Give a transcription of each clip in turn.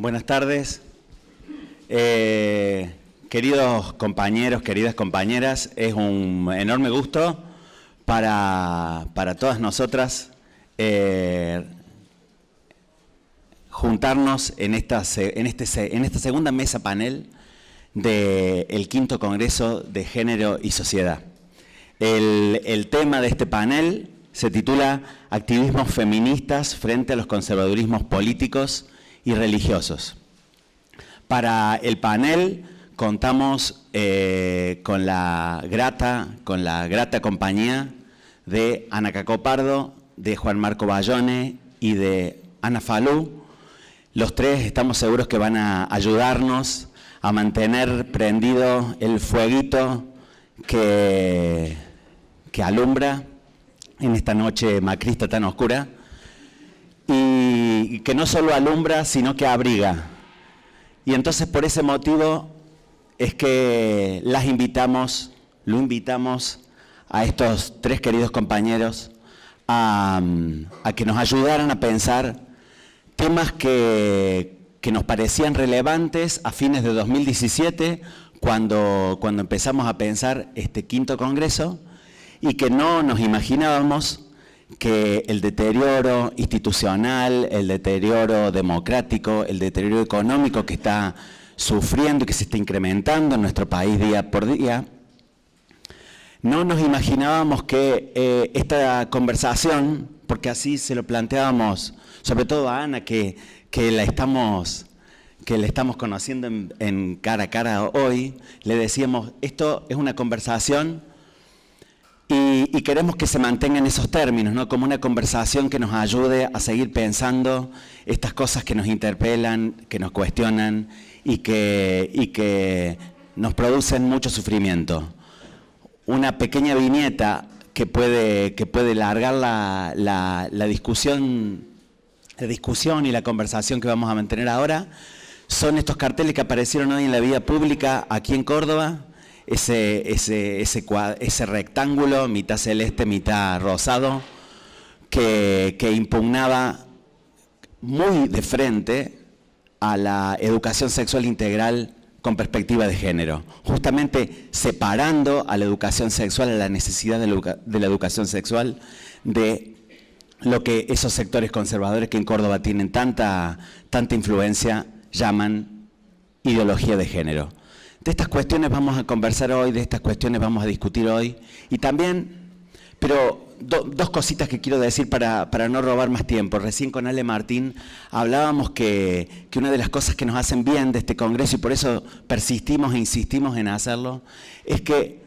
Buenas tardes. Queridos compañeros, queridas compañeras, es un enorme gusto para todas nosotras juntarnos en esta segunda mesa panel del quinto Congreso de Género y Sociedad. El tema de este panel se titula Activismos feministas frente a los conservadurismos políticos y religiosos. Para el panel contamos con la grata compañía de Ana Cacopardo, de Juan Marco Bayone y de Ana Falú. Los tres estamos seguros que van a ayudarnos a mantener prendido el fueguito que alumbra en esta noche macrista tan oscura, y que no solo alumbra, sino que abriga. Y entonces por ese motivo es que lo invitamos a estos tres queridos compañeros a que nos ayudaran a pensar temas que nos parecían relevantes a fines de 2017, cuando empezamos a pensar este quinto congreso, y que no nos imaginábamos que el deterioro institucional, el deterioro democrático, el deterioro económico que está sufriendo y que se está incrementando en nuestro país día por día, no nos imaginábamos que esta conversación, porque así se lo planteábamos, sobre todo a Ana, que la estamos conociendo en cara a cara hoy, le decíamos, esto es una conversación y queremos que se mantenga en esos términos, ¿no? Como una conversación que nos ayude a seguir pensando estas cosas que nos interpelan, que nos cuestionan y que nos producen mucho sufrimiento. Una pequeña viñeta que puede largar la discusión y la conversación que vamos a mantener ahora son estos carteles que aparecieron hoy en la vía pública aquí en Córdoba. Ese rectángulo, mitad celeste, mitad rosado, que impugnaba muy de frente a la educación sexual integral con perspectiva de género, justamente separando a la educación sexual, a la necesidad de la educación sexual, de lo que esos sectores conservadores que en Córdoba tienen tanta influencia llaman ideología de género. De estas cuestiones vamos a conversar hoy, de estas cuestiones vamos a discutir hoy. Y también, pero dos cositas que quiero decir para no robar más tiempo. Recién con Ale Martín hablábamos que una de las cosas que nos hacen bien de este congreso, y por eso persistimos e insistimos en hacerlo, es que,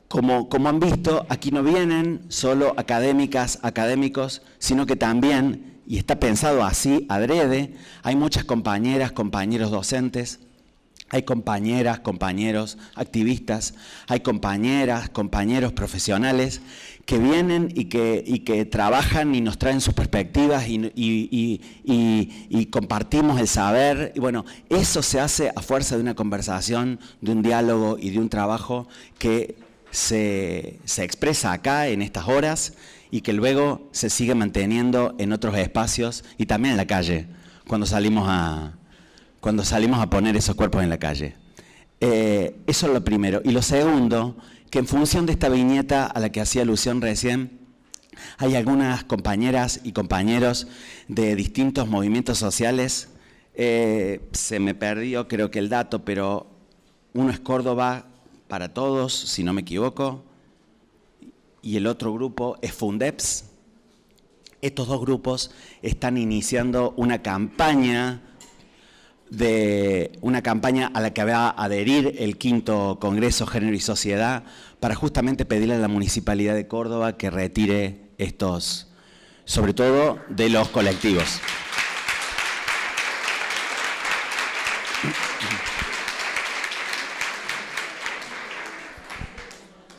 como han visto, aquí no vienen solo académicos, sino que también, y está pensado así, adrede, hay muchas compañeras, compañeros docentes, hay compañeras, compañeros activistas, hay compañeras, compañeros profesionales que vienen y que trabajan y nos traen sus perspectivas y compartimos el saber. Y bueno, eso se hace a fuerza de una conversación, de un diálogo y de un trabajo que se expresa acá en estas horas y que luego se sigue manteniendo en otros espacios y también en la calle, cuando salimos a poner esos cuerpos en la calle. Eso es lo primero. Y lo segundo, que en función de esta viñeta a la que hacía alusión recién, hay algunas compañeras y compañeros de distintos movimientos sociales. Se me perdió, creo que el dato, pero uno es Córdoba para Todos, si no me equivoco, y el otro grupo es Fundeps. Estos dos grupos están iniciando una campaña a la que va a adherir el quinto Congreso Género y Sociedad para justamente pedirle a la Municipalidad de Córdoba que retire estos, sobre todo de los colectivos.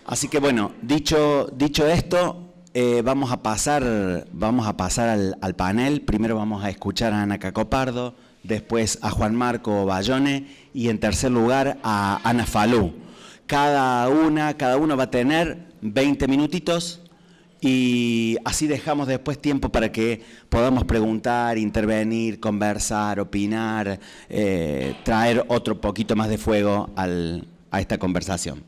Así que bueno, dicho esto, vamos a pasar al panel. Primero vamos a escuchar a Ana Cacopardo, después a Juan Marco Bayone y en tercer lugar a Ana Falú. Cada uno va a tener 20 minutitos y así dejamos después tiempo para que podamos preguntar, intervenir, conversar, opinar, traer otro poquito más de fuego a esta conversación.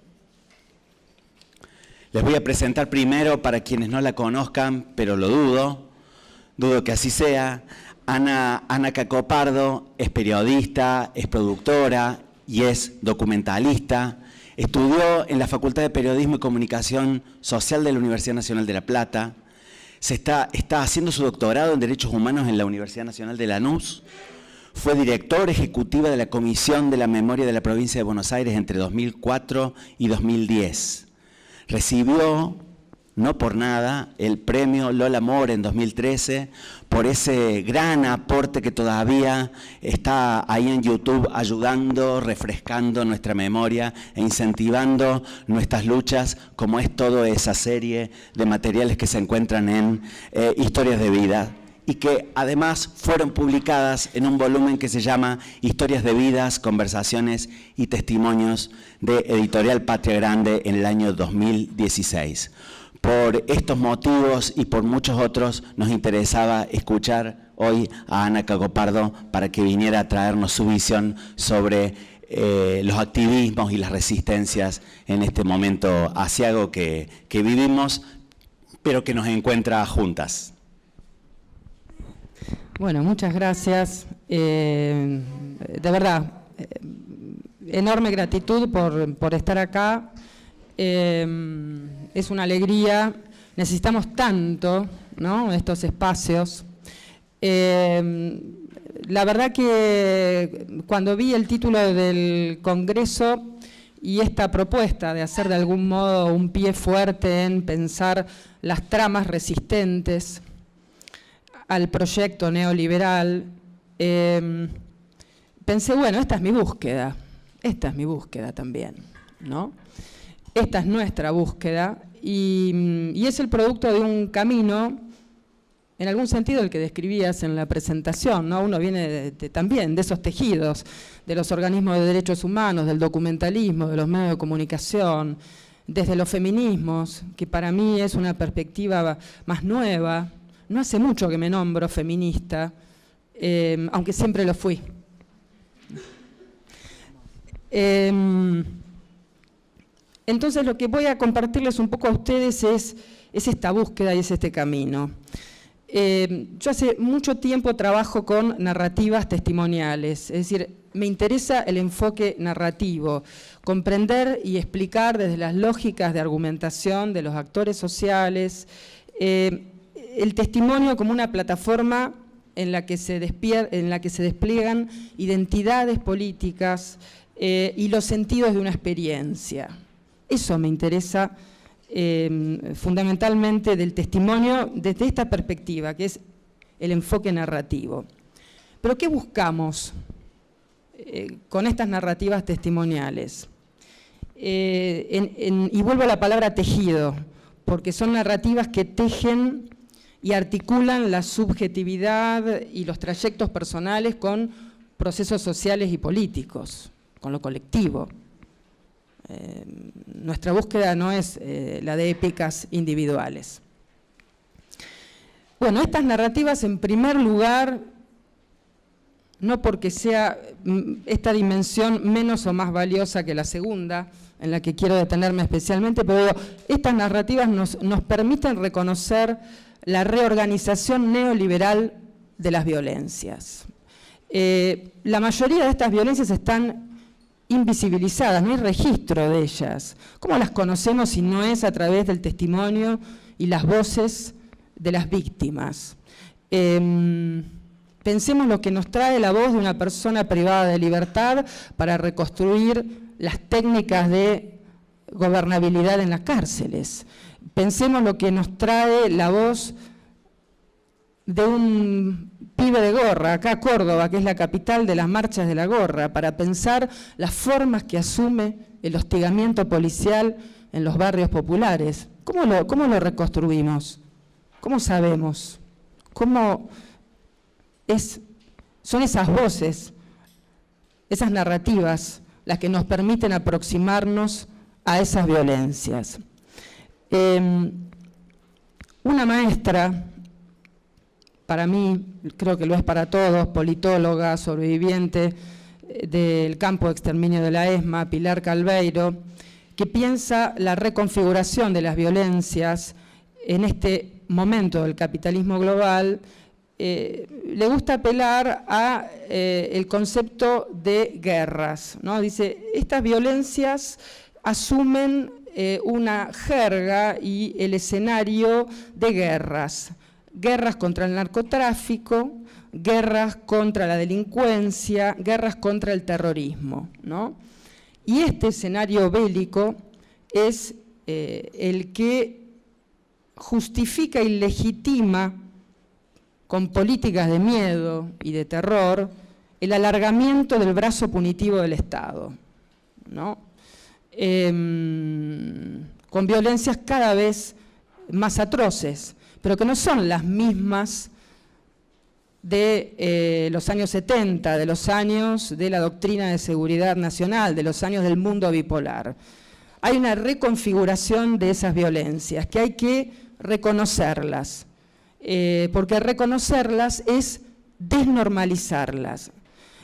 Les voy a presentar primero, para quienes no la conozcan, pero lo dudo que así sea, Ana Cacopardo es periodista, es productora y es documentalista. Estudió en la Facultad de Periodismo y Comunicación Social de la Universidad Nacional de La Plata. Está haciendo su doctorado en Derechos Humanos en la Universidad Nacional de Lanús. Fue directora ejecutiva de la Comisión de la Memoria de la Provincia de Buenos Aires entre 2004 y 2010. Recibió, no por nada, el premio Lola Mora en 2013 por ese gran aporte que todavía está ahí en YouTube ayudando, refrescando nuestra memoria e incentivando nuestras luchas, como es toda esa serie de materiales que se encuentran en Historias de Vida y que además fueron publicadas en un volumen que se llama Historias de Vidas, Conversaciones y Testimonios de Editorial Patria Grande en el año 2016. Por estos motivos y por muchos otros nos interesaba escuchar hoy a Ana Cacopardo para que viniera a traernos su visión sobre los activismos y las resistencias en este momento aciago que vivimos, pero que nos encuentra juntas. Bueno, muchas gracias. De verdad, enorme gratitud por estar acá. Es una alegría. Necesitamos tanto, ¿no?, estos espacios. La verdad que cuando vi el título del Congreso y esta propuesta de hacer de algún modo un pie fuerte en pensar las tramas resistentes al proyecto neoliberal, pensé, bueno, esta es mi búsqueda también, ¿no? Esta es nuestra búsqueda y es el producto de un camino, en algún sentido el que describías en la presentación, ¿no? Uno viene también de esos tejidos, de los organismos de derechos humanos, del documentalismo, de los medios de comunicación, desde los feminismos, que para mí es una perspectiva más nueva. No hace mucho que me nombro feminista, aunque siempre lo fui. Entonces lo que voy a compartirles un poco a ustedes es esta búsqueda y es este camino. Yo hace mucho tiempo trabajo con narrativas testimoniales, es decir, me interesa el enfoque narrativo, comprender y explicar desde las lógicas de argumentación de los actores sociales, el testimonio como una plataforma en la que se despliegan identidades políticas y los sentidos de una experiencia. Eso me interesa fundamentalmente del testimonio desde esta perspectiva, que es el enfoque narrativo. ¿Pero qué buscamos con estas narrativas testimoniales? Y vuelvo a la palabra tejido, porque son narrativas que tejen y articulan la subjetividad y los trayectos personales con procesos sociales y políticos, con lo colectivo. Nuestra búsqueda no es la de épicas individuales. Bueno, estas narrativas, en primer lugar, no porque sea esta dimensión menos o más valiosa que la segunda, en la que quiero detenerme especialmente, pero estas narrativas nos permiten reconocer la reorganización neoliberal de las violencias. La mayoría de estas violencias están invisibilizadas, no hay registro de ellas. ¿Cómo las conocemos si no es a través del testimonio y las voces de las víctimas? Pensemos lo que nos trae la voz de una persona privada de libertad para reconstruir las técnicas de gobernabilidad en las cárceles. Pensemos lo que nos trae la voz de un pibe de gorra, acá Córdoba, que es la capital de las marchas de la gorra, para pensar las formas que asume el hostigamiento policial en los barrios populares. ¿Cómo lo reconstruimos? ¿Cómo sabemos? Son esas voces, esas narrativas, las que nos permiten aproximarnos a esas violencias. Una maestra, para mí, creo que lo es para todos, politóloga, sobreviviente del campo de exterminio de la ESMA, Pilar Calveiro, que piensa la reconfiguración de las violencias en este momento del capitalismo global, le gusta apelar a el concepto de guerras, ¿no? Dice, estas violencias asumen una jerga y el escenario de guerras. Guerras contra el narcotráfico, guerras contra la delincuencia, guerras contra el terrorismo, ¿no? Y este escenario bélico es el que justifica y legitima con políticas de miedo y de terror el alargamiento del brazo punitivo del Estado, ¿no? Con violencias cada vez más atroces, pero que no son las mismas de los años 70, de los años de la doctrina de seguridad nacional, de los años del mundo bipolar. Hay una reconfiguración de esas violencias que hay que reconocerlas, porque reconocerlas es desnormalizarlas.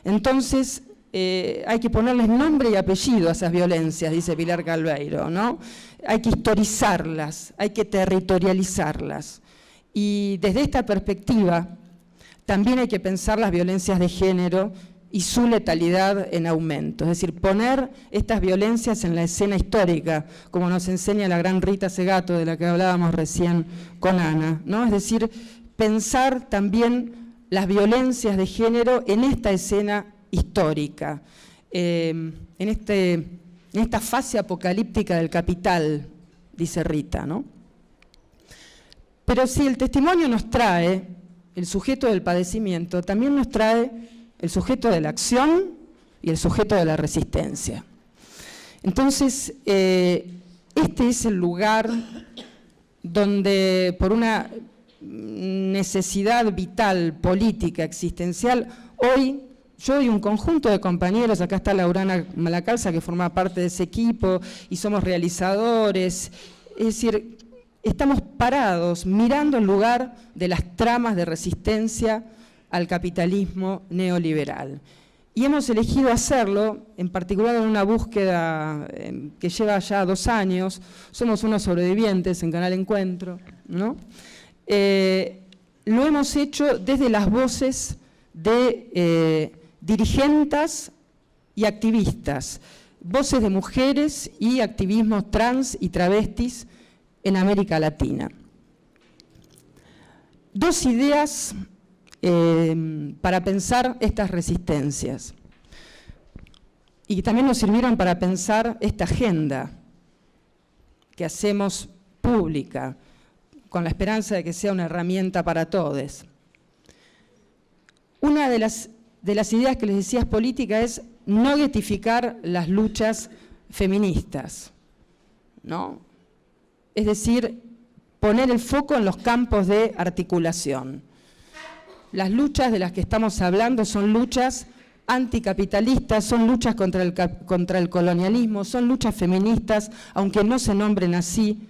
Entonces, hay que ponerles nombre y apellido a esas violencias, dice Pilar Calveiro, ¿no? Hay que historizarlas, hay que territorializarlas. Y desde esta perspectiva, también hay que pensar las violencias de género y su letalidad en aumento. Es decir, poner estas violencias en la escena histórica, como nos enseña la gran Rita Segato, de la que hablábamos recién con Ana, ¿no? Es decir, pensar también las violencias de género en esta escena histórica, en esta fase apocalíptica del capital, dice Rita, ¿no? Pero si el testimonio nos trae el sujeto del padecimiento, también nos trae el sujeto de la acción y el sujeto de la resistencia. Entonces, este es el lugar donde, por una necesidad vital, política, existencial, hoy yo y un conjunto de compañeros, acá está Laurana Malacalza, que forma parte de ese equipo, y somos realizadores, es decir, estamos parados mirando el lugar de las tramas de resistencia al capitalismo neoliberal. Y hemos elegido hacerlo, en particular en una búsqueda que lleva ya 2 años, somos unos sobrevivientes en Canal Encuentro, ¿no? Lo hemos hecho desde las voces de dirigentes y activistas, voces de mujeres y activismos trans y travestis en América Latina. 2 ideas para pensar estas resistencias. Y también nos sirvieron para pensar esta agenda que hacemos pública, con la esperanza de que sea una herramienta para todos. Una de las ideas que les decía es política es no guetificar las luchas feministas, ¿no? Es decir, poner el foco en los campos de articulación. Las luchas de las que estamos hablando son luchas anticapitalistas, son luchas contra el colonialismo, son luchas feministas, aunque no se nombren así,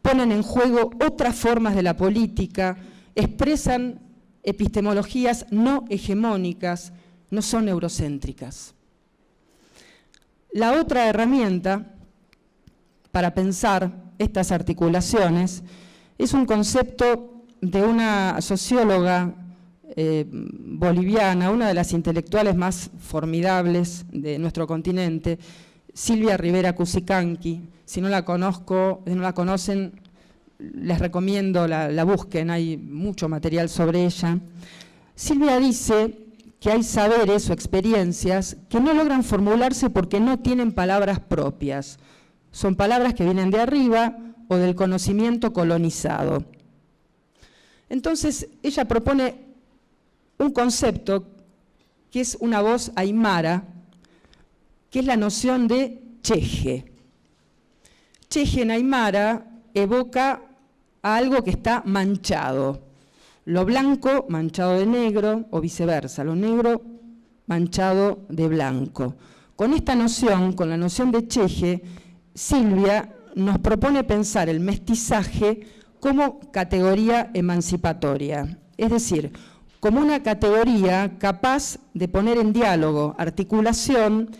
ponen en juego otras formas de la política, expresan epistemologías no hegemónicas, no son eurocéntricas. La otra herramienta para pensar estas articulaciones es un concepto de una socióloga boliviana, una de las intelectuales más formidables de nuestro continente, Silvia Rivera Cusicanqui. Si no la conocen, les recomiendo la busquen, hay mucho material sobre ella. Silvia dice que hay saberes o experiencias que no logran formularse porque no tienen palabras propias. Son palabras que vienen de arriba o del conocimiento colonizado. Entonces, ella propone un concepto que es una voz aymara, que es la noción de cheje. Cheje en aymara evoca a algo que está manchado. Lo blanco manchado de negro o viceversa, lo negro manchado de blanco. Con esta noción, con la noción de cheje, Silvia nos propone pensar el mestizaje como categoría emancipatoria, es decir, como una categoría capaz de poner en diálogo, articulación,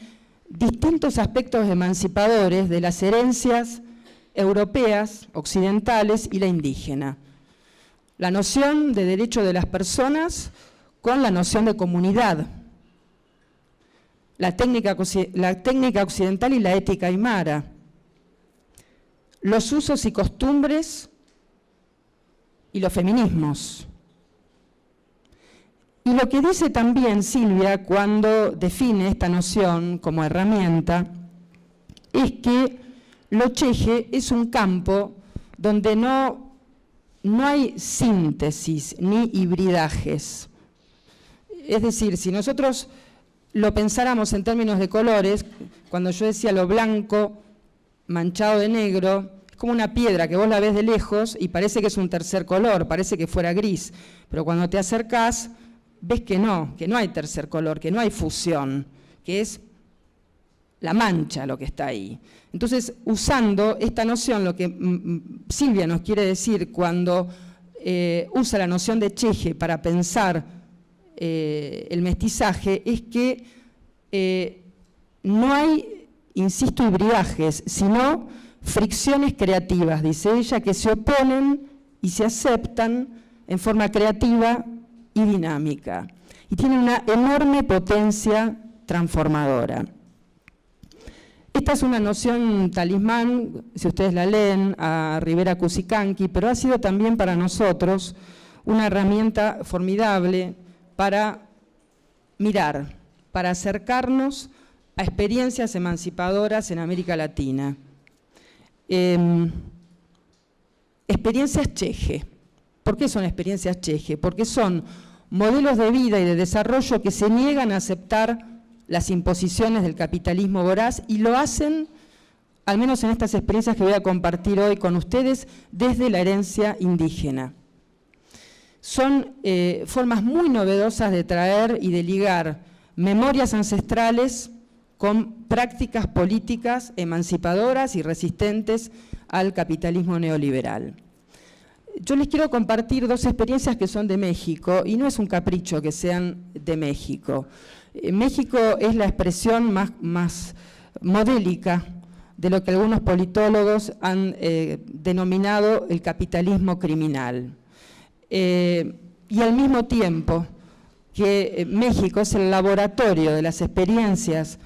distintos aspectos emancipadores de las herencias europeas, occidentales y la indígena. La noción de derecho de las personas con la noción de comunidad, la técnica occidental y la ética aymara, los usos y costumbres y los feminismos. Y lo que dice también Silvia cuando define esta noción como herramienta es que lo cheje es un campo donde no hay síntesis ni hibridajes. Es decir, si nosotros lo pensáramos en términos de colores, cuando yo decía lo blanco manchado de negro, es como una piedra que vos la ves de lejos y parece que es un tercer color, parece que fuera gris, pero cuando te acercás ves que no hay tercer color, que no hay fusión, que es la mancha lo que está ahí. Entonces, usando esta noción, lo que Silvia nos quiere decir cuando usa la noción de cheje para pensar el mestizaje, es que no hay, insisto, hibridajes, sino fricciones creativas, dice ella, que se oponen y se aceptan en forma creativa y dinámica. Y tienen una enorme potencia transformadora. Esta es una noción talismán, si ustedes la leen, a Rivera Cusicanqui, pero ha sido también para nosotros una herramienta formidable para mirar, para acercarnos a experiencias emancipadoras en América Latina. Experiencias cheje. ¿Por qué son experiencias cheje? Porque son modelos de vida y de desarrollo que se niegan a aceptar las imposiciones del capitalismo voraz y lo hacen, al menos en estas experiencias que voy a compartir hoy con ustedes, desde la herencia indígena. Son formas muy novedosas de traer y de ligar memorias ancestrales con prácticas políticas emancipadoras y resistentes al capitalismo neoliberal. Yo les quiero compartir dos experiencias que son de México, y no es un capricho que sean de México. México es la expresión más modélica de lo que algunos politólogos han denominado el capitalismo criminal. Y al mismo tiempo que México es el laboratorio de las experiencias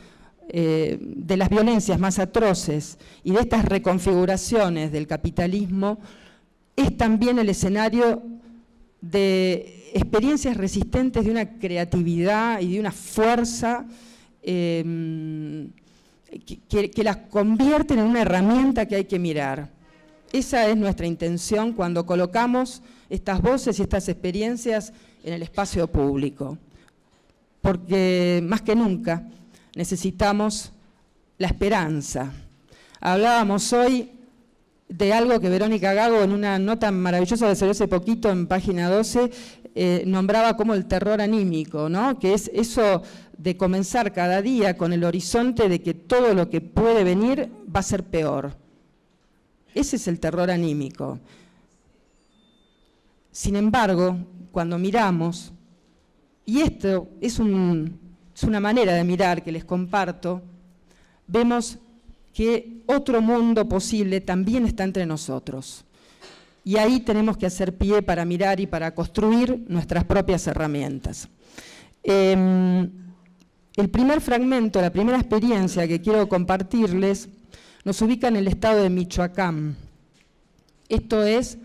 de las violencias más atroces y de estas reconfiguraciones del capitalismo, es también el escenario de experiencias resistentes de una creatividad y de una fuerza que las convierten en una herramienta que hay que mirar. Esa es nuestra intención cuando colocamos estas voces y estas experiencias en el espacio público, porque más que nunca necesitamos la esperanza. Hablábamos hoy de algo que Verónica Gago, en una nota maravillosa que salió hace poquito en página 12, nombraba como el terror anímico, ¿no? Que es eso de comenzar cada día con el horizonte de que todo lo que puede venir va a ser peor. Ese es el terror anímico. Sin embargo, cuando miramos, y esto es una manera de mirar que les comparto, vemos que otro mundo posible también está entre nosotros. Y ahí tenemos que hacer pie para mirar y para construir nuestras propias herramientas. El primer fragmento, la primera experiencia que quiero compartirles, nos ubica en el estado de Michoacán. Esto es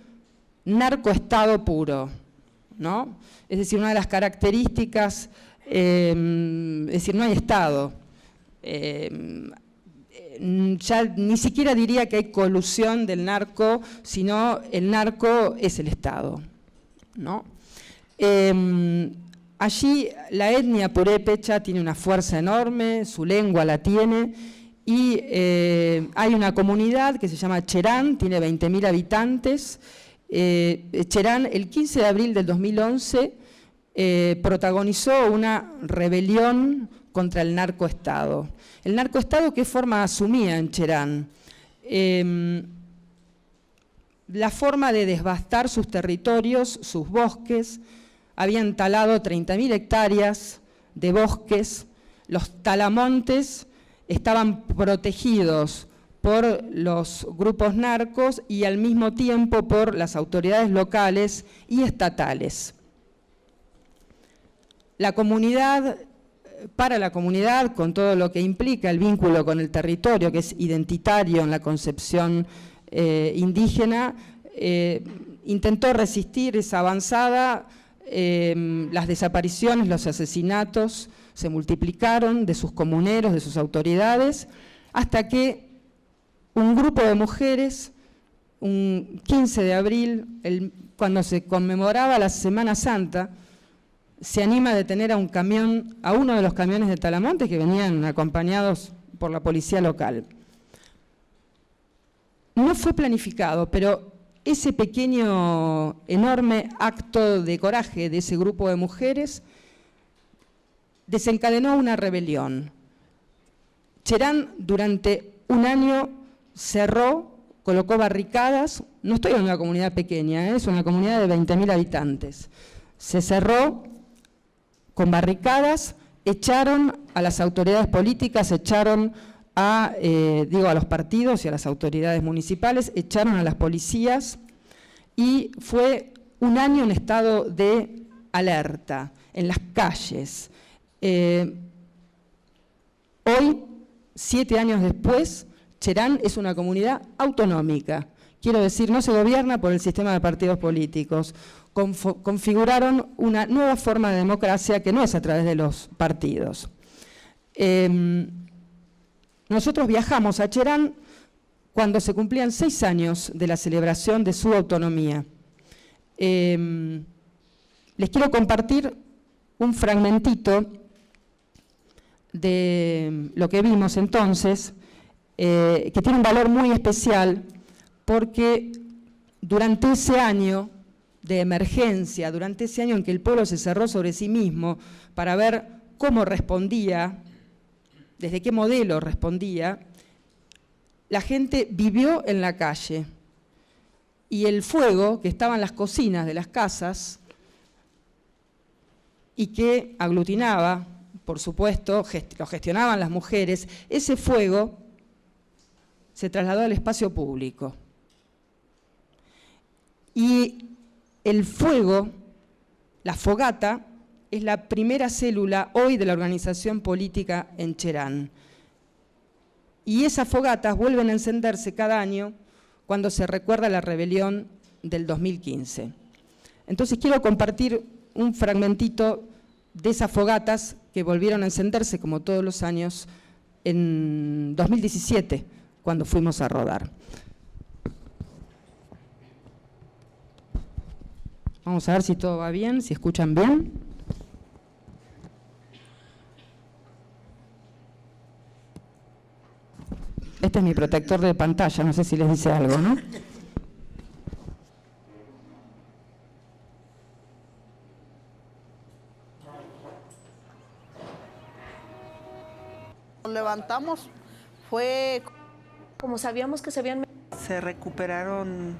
narcoestado puro, ¿no? Es decir, una de las características, es decir, no hay estado. Ya ni siquiera diría que hay colusión del narco, sino el narco es el Estado, ¿no? Allí la etnia purépecha tiene una fuerza enorme, su lengua la tiene, y hay una comunidad que se llama Cherán, tiene 20.000 habitantes. Cherán, el 15 de abril del 2011, protagonizó una rebelión contra el narcoestado. El narcoestado, ¿qué forma asumía en Cherán? la forma de devastar sus territorios, sus bosques. Habían talado 30.000 hectáreas de bosques. Los talamontes estaban protegidos por los grupos narcos y al mismo tiempo por las autoridades locales y estatales. La comunidad, para la comunidad, con todo lo que implica el vínculo con el territorio, que es identitario en la concepción indígena, intentó resistir esa avanzada. Las desapariciones, los asesinatos se multiplicaron de sus comuneros, de sus autoridades, hasta que un grupo de mujeres, un 15 de abril, cuando se conmemoraba la Semana Santa, se anima a detener a uno de los camiones de Talamontes que venían acompañados por la policía local. No fue planificado, pero ese pequeño, enorme acto de coraje de ese grupo de mujeres desencadenó una rebelión. Cherán durante un año cerró, colocó barricadas. No estoy en una comunidad pequeña, es una comunidad de 20.000 habitantes. Se cerró con barricadas, echaron a las autoridades políticas, echaron a los partidos y a las autoridades municipales, echaron a las policías y fue un año en estado de alerta en las calles. Hoy, 7 años después, Cherán es una comunidad autonómica. Quiero decir, no se gobierna por el sistema de partidos políticos. Configuraron una nueva forma de democracia que no es a través de los partidos. Nosotros viajamos a Cherán cuando se cumplían 6 años de la celebración de su autonomía. Les quiero compartir un fragmentito de lo que vimos entonces, que tiene un valor muy especial porque durante ese año de emergencia, durante ese año en que el pueblo se cerró sobre sí mismo para ver cómo respondía, desde qué modelo respondía, la gente vivió en la calle y el fuego que estaba en las cocinas de las casas y que aglutinaba, por supuesto, lo gestionaban las mujeres, ese fuego se trasladó al espacio público. Y el fuego, la fogata, es la primera célula hoy de la organización política en Cherán. Y esas fogatas vuelven a encenderse cada año cuando se recuerda la rebelión del 2015. Entonces quiero compartir un fragmentito de esas fogatas que volvieron a encenderse, como todos los años, en 2017, cuando fuimos a rodar. Vamos a ver si todo va bien, si escuchan bien. Este es mi protector de pantalla, no sé si les dice algo, ¿no? Nos levantamos, fue como sabíamos que se habían... Se recuperaron.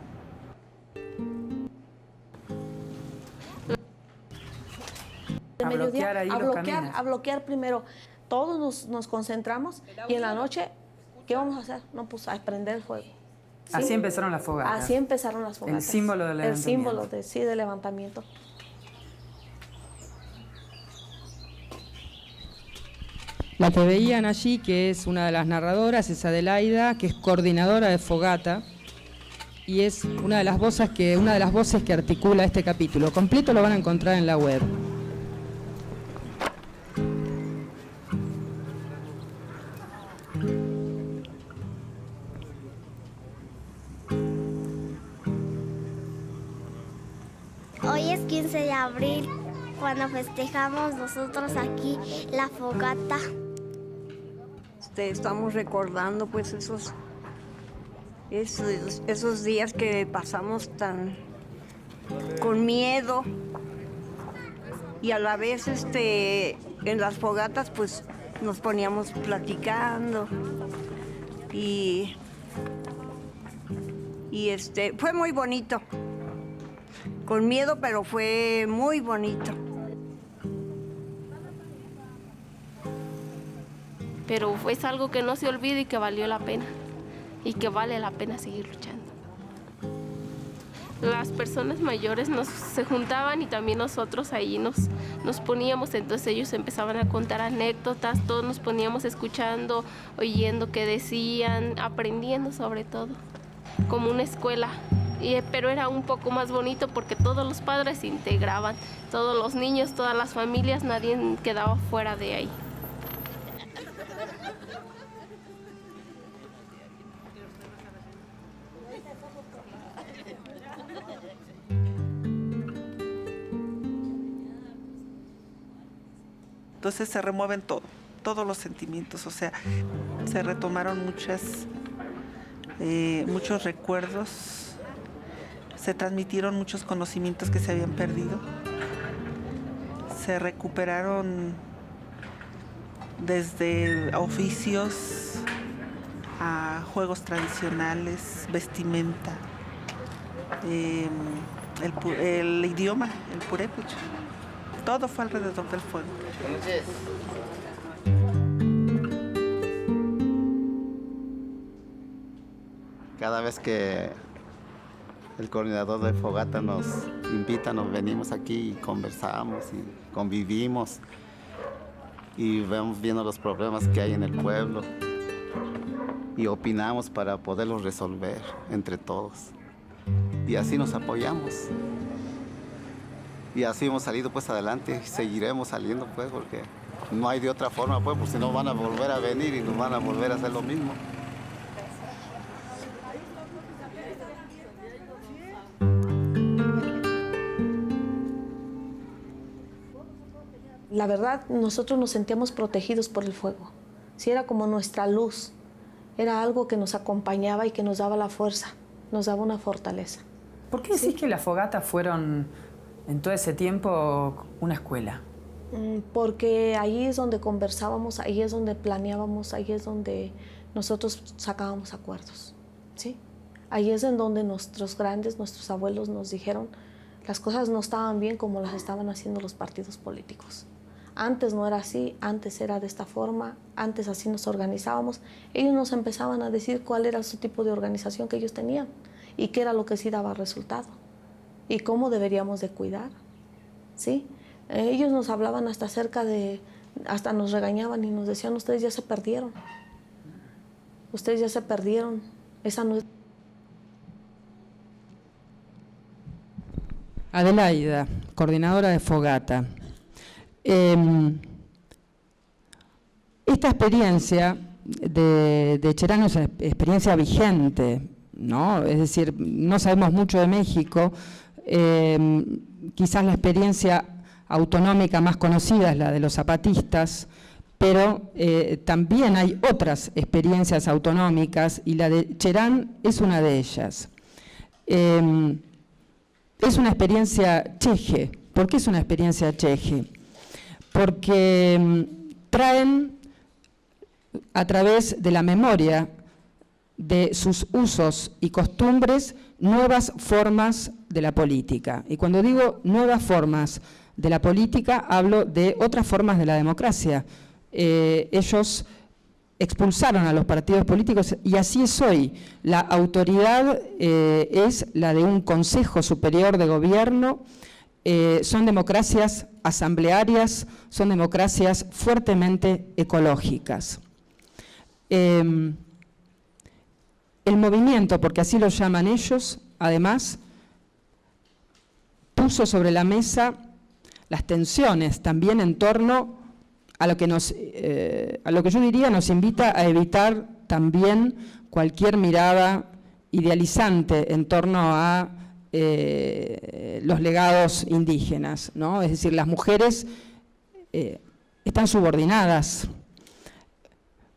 De a mediodía, bloquear ahí los caminos. A bloquear primero. Todos nos concentramos y en la noche, ¿qué vamos a hacer? No, pues a prender el fuego. ¿Sí? Así empezaron las fogatas. Así empezaron las fogatas. El símbolo del levantamiento. El símbolo de levantamiento. La que veían allí, que es una de las narradoras, es Adelaida, que es coordinadora de fogata y es una de las voces que articula este capítulo. Completo lo van a encontrar en la web. Hoy es 15 de abril, cuando festejamos nosotros aquí la fogata. Estamos recordando pues esos días que pasamos tan con miedo y a la vez en las fogatas pues nos poníamos platicando y Y fue muy bonito. Con miedo, pero fue muy bonito. Pero es algo que no se olvida y que valió la pena. Y que vale la pena seguir luchando. Las personas mayores se juntaban y también nosotros ahí nos poníamos, entonces ellos empezaban a contar anécdotas, todos nos poníamos escuchando, oyendo qué decían, aprendiendo sobre todo, como una escuela. Pero era un poco más bonito porque todos los padres se integraban, todos los niños, todas las familias, nadie quedaba fuera de ahí. Entonces se remueven todos los sentimientos, o sea, se retomaron muchos recuerdos, se transmitieron muchos conocimientos que se habían perdido, se recuperaron desde oficios a juegos tradicionales, vestimenta, el idioma, el purépecha. Todo fue alrededor del fuego. Cada vez que el coordinador de fogata nos invita, nos venimos aquí y conversamos y convivimos y vamos viendo los problemas que hay en el pueblo y opinamos para poderlos resolver entre todos. Y así nos apoyamos. Y así hemos salido pues adelante y seguiremos saliendo pues porque no hay de otra forma pues, porque si no van a volver a venir y nos van a volver a hacer lo mismo. La verdad, nosotros nos sentíamos protegidos por el fuego. Sí, era como nuestra luz. Era algo que nos acompañaba y que nos daba la fuerza, nos daba una fortaleza. ¿Por qué decís que las fogatas fueron en todo ese tiempo una escuela? Porque ahí es donde conversábamos, ahí es donde planeábamos, ahí es donde nosotros sacábamos acuerdos, ¿sí? Ahí es en donde nuestros grandes, nuestros abuelos nos dijeron las cosas no estaban bien como las estaban haciendo los partidos políticos. Antes no era así, antes era de esta forma, antes así nos organizábamos. Ellos nos empezaban a decir cuál era su tipo de organización que ellos tenían y qué era lo que sí daba resultado y cómo deberíamos de cuidar, ¿sí? Ellos nos hablaban hasta acerca de, hasta nos regañaban y nos decían, ustedes ya se perdieron, esa no es... Adelaida, coordinadora de fogata. Esta experiencia de Cherán es una experiencia vigente, ¿no? Es decir, no sabemos mucho de México, quizás la experiencia autonómica más conocida es la de los zapatistas, pero también hay otras experiencias autonómicas y la de Cherán es una de ellas. Es una experiencia cheje. ¿Por qué es una experiencia cheje? Porque traen a través de la memoria de sus usos y costumbres nuevas formas de la política. Y cuando digo nuevas formas de la política, hablo de otras formas de la democracia. Ellos expulsaron a los partidos políticos y así es hoy. La autoridad es la de un Consejo Superior de Gobierno. Son democracias asamblearias, son democracias fuertemente ecológicas. El movimiento, porque así lo llaman ellos, además, puso sobre la mesa las tensiones también en torno a lo que yo diría nos invita a evitar también cualquier mirada idealizante en torno a los legados indígenas, ¿no? Es decir, las mujeres están subordinadas,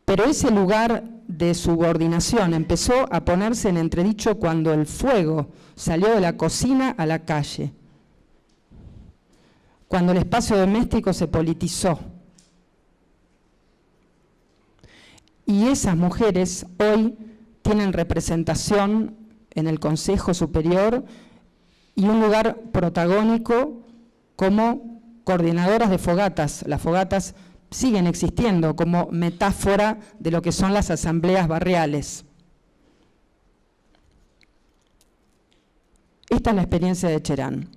pero ese lugar de subordinación empezó a ponerse en entredicho cuando el fuego salió de la cocina a la calle, cuando el espacio doméstico se politizó. Y esas mujeres hoy tienen representación en el Consejo Superior y un lugar protagónico como coordinadoras de fogatas. Las fogatas siguen existiendo como metáfora de lo que son las asambleas barriales. Esta es la experiencia de Cherán.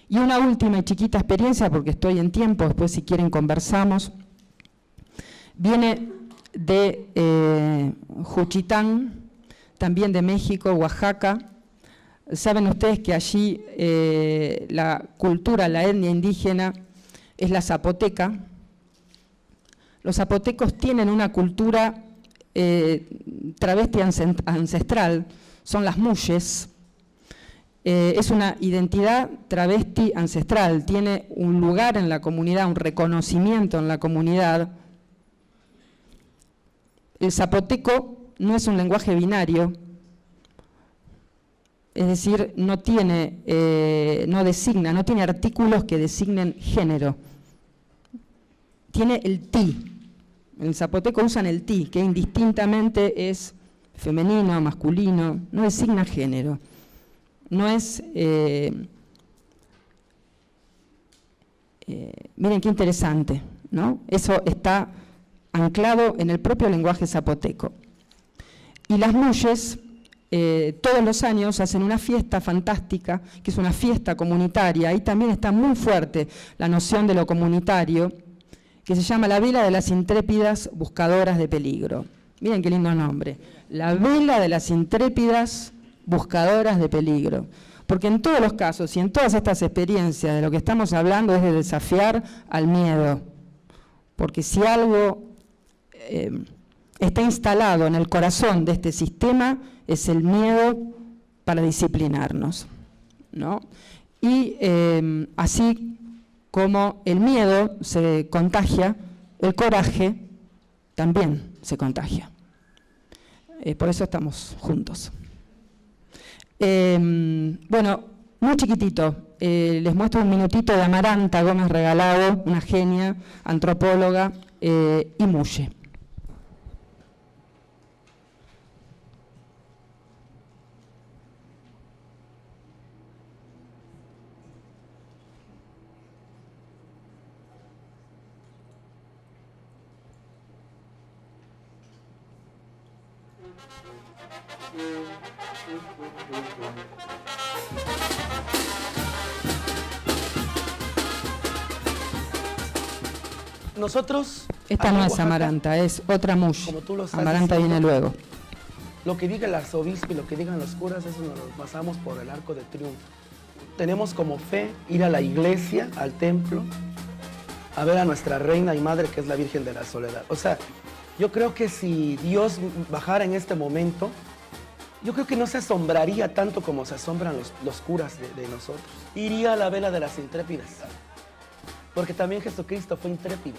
Y una última y chiquita experiencia, porque estoy en tiempo, después si quieren conversamos, viene de Juchitán, también de México, Oaxaca. Saben ustedes que allí la cultura, la etnia indígena es la zapoteca. Los zapotecos tienen una cultura travesti ancestral, son las muyes. Es una identidad travesti ancestral, tiene un lugar en la comunidad, un reconocimiento en la comunidad. El zapoteco no es un lenguaje binario, es decir, no tiene artículos que designen género. Tiene el ti. En zapoteco usan el ti, que indistintamente es femenino, masculino, no designa género. No es... miren qué interesante, ¿no? Eso está anclado en el propio lenguaje zapoteco. Y las muyes todos los años hacen una fiesta fantástica, que es una fiesta comunitaria. Ahí también está muy fuerte la noción de lo comunitario, que se llama la Vela de las Intrépidas Buscadoras de Peligro. Miren qué lindo nombre. La Vela de las Intrépidas Buscadoras de Peligro. Porque en todos los casos y en todas estas experiencias de lo que estamos hablando es de desafiar al miedo. Porque si algo está instalado en el corazón de este sistema es el miedo para disciplinarnos, ¿no? Y así como el miedo se contagia, el coraje también se contagia. Por eso estamos juntos. Bueno, muy chiquitito, les muestro un minutito de Amaranta Gómez Regalado, una genia, antropóloga y muye. Nosotros... Esta no es Amaranta, es otra muye. Como tú lo estás Amaranta diciendo, viene luego. Lo que diga el arzobispo y lo que digan los curas, eso nos lo pasamos por el arco de triunfo. Tenemos como fe ir a la iglesia, al templo, a ver a nuestra reina y madre, que es la Virgen de la Soledad. O sea, yo creo que si Dios bajara en este momento, yo creo que no se asombraría tanto como se asombran los curas de nosotros. Iría a la Vela de las Intrépidas, porque también Jesucristo fue intrépido.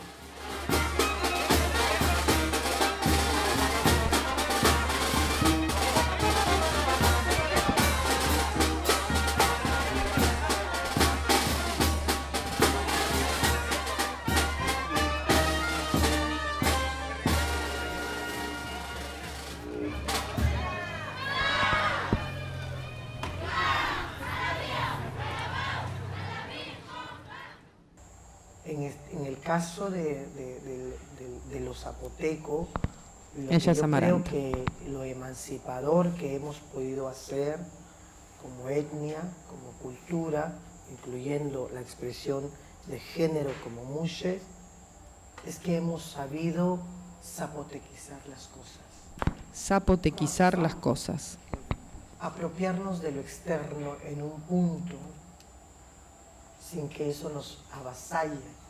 En el caso de los zapotecos, Ella es yo creo Amaranta. que lo emancipador que hemos podido hacer como etnia, como cultura, incluyendo la expresión de género como muye, es que hemos sabido zapotequizar las cosas. Zapotequizar las cosas. Apropiarnos de lo externo en un punto sin que eso nos avasalle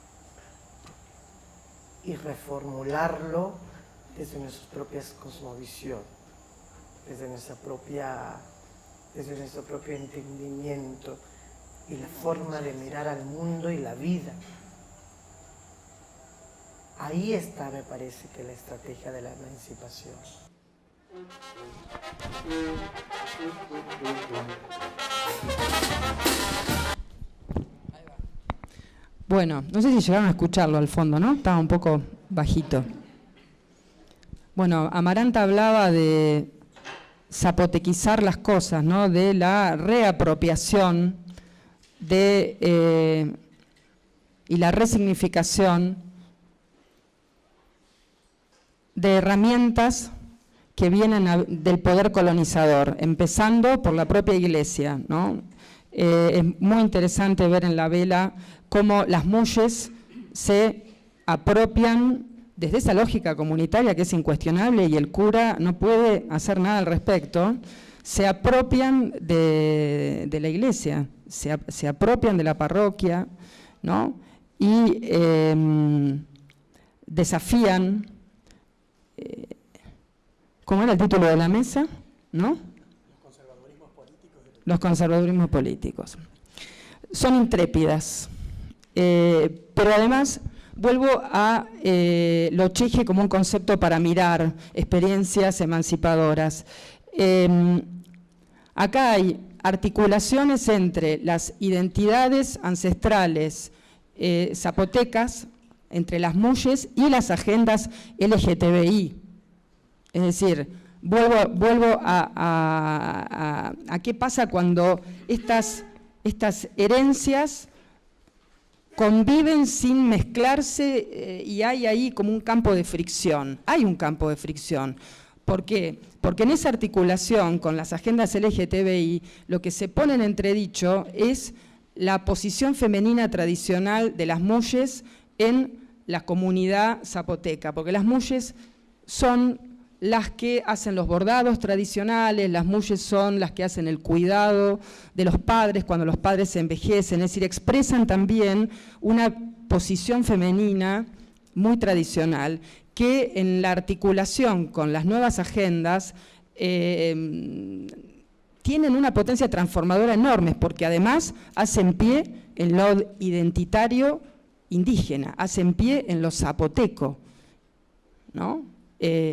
y reformularlo desde nuestras propias cosmovisión, desde nuestro propio entendimiento y la forma de mirar al mundo y la vida. Ahí está, me parece, que la estrategia de la emancipación. Bueno, no sé si llegaron a escucharlo al fondo, ¿no? Estaba un poco bajito. Bueno, Amaranta hablaba de zapotequizar las cosas, ¿no? De la reapropiación y la resignificación de herramientas que vienen del poder colonizador, empezando por la propia Iglesia, ¿no? Es muy interesante ver en la vela cómo las muyes se apropian desde esa lógica comunitaria que es incuestionable y el cura no puede hacer nada al respecto, se apropian de la Iglesia, se apropian de la parroquia, ¿no? Y desafían, ¿cómo era el título de la mesa? ¿No? Los conservadurismos políticos. Son intrépidas, pero además vuelvo a lo Cheje como un concepto para mirar experiencias emancipadoras. Acá hay articulaciones entre las identidades ancestrales zapotecas, entre las muyes y las agendas LGTBI. Es decir, vuelvo a qué pasa cuando estas herencias conviven sin mezclarse y hay ahí como un campo de fricción. Hay un campo de fricción. ¿Por qué? Porque en esa articulación con las agendas LGTBI lo que se pone en entredicho es la posición femenina tradicional de las muyes en la comunidad zapoteca, porque las muyes son las que hacen los bordados tradicionales, las muyes son las que hacen el cuidado de los padres cuando los padres se envejecen, es decir, expresan también una posición femenina muy tradicional que en la articulación con las nuevas agendas tienen una potencia transformadora enorme, porque además hacen pie en lo identitario indígena, hacen pie en lo zapoteco, ¿no?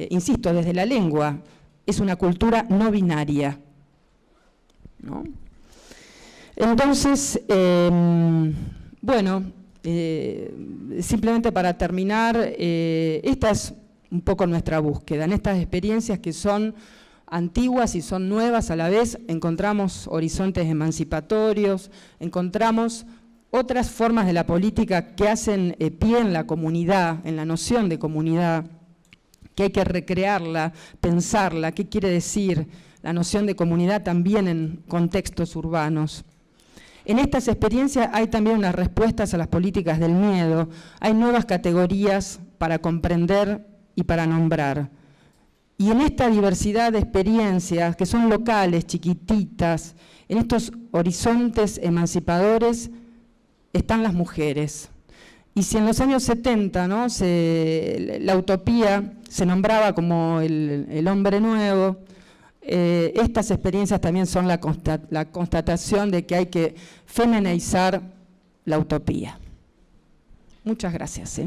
Insisto, desde la lengua, es una cultura no binaria, ¿no? Entonces, bueno, simplemente para terminar, esta es un poco nuestra búsqueda. En estas experiencias que son antiguas y son nuevas a la vez, encontramos horizontes emancipatorios, encontramos otras formas de la política que hacen pie en la comunidad, en la noción de comunidad, que hay que recrearla, pensarla, qué quiere decir la noción de comunidad también en contextos urbanos. En estas experiencias hay también unas respuestas a las políticas del miedo, hay nuevas categorías para comprender y para nombrar. Y en esta diversidad de experiencias, que son locales, chiquititas, en estos horizontes emancipadores, están las mujeres. Y si en los años 70, ¿no? La utopía se nombraba como el hombre nuevo, estas experiencias también son la constatación de que hay que feminizar la utopía. Muchas gracias.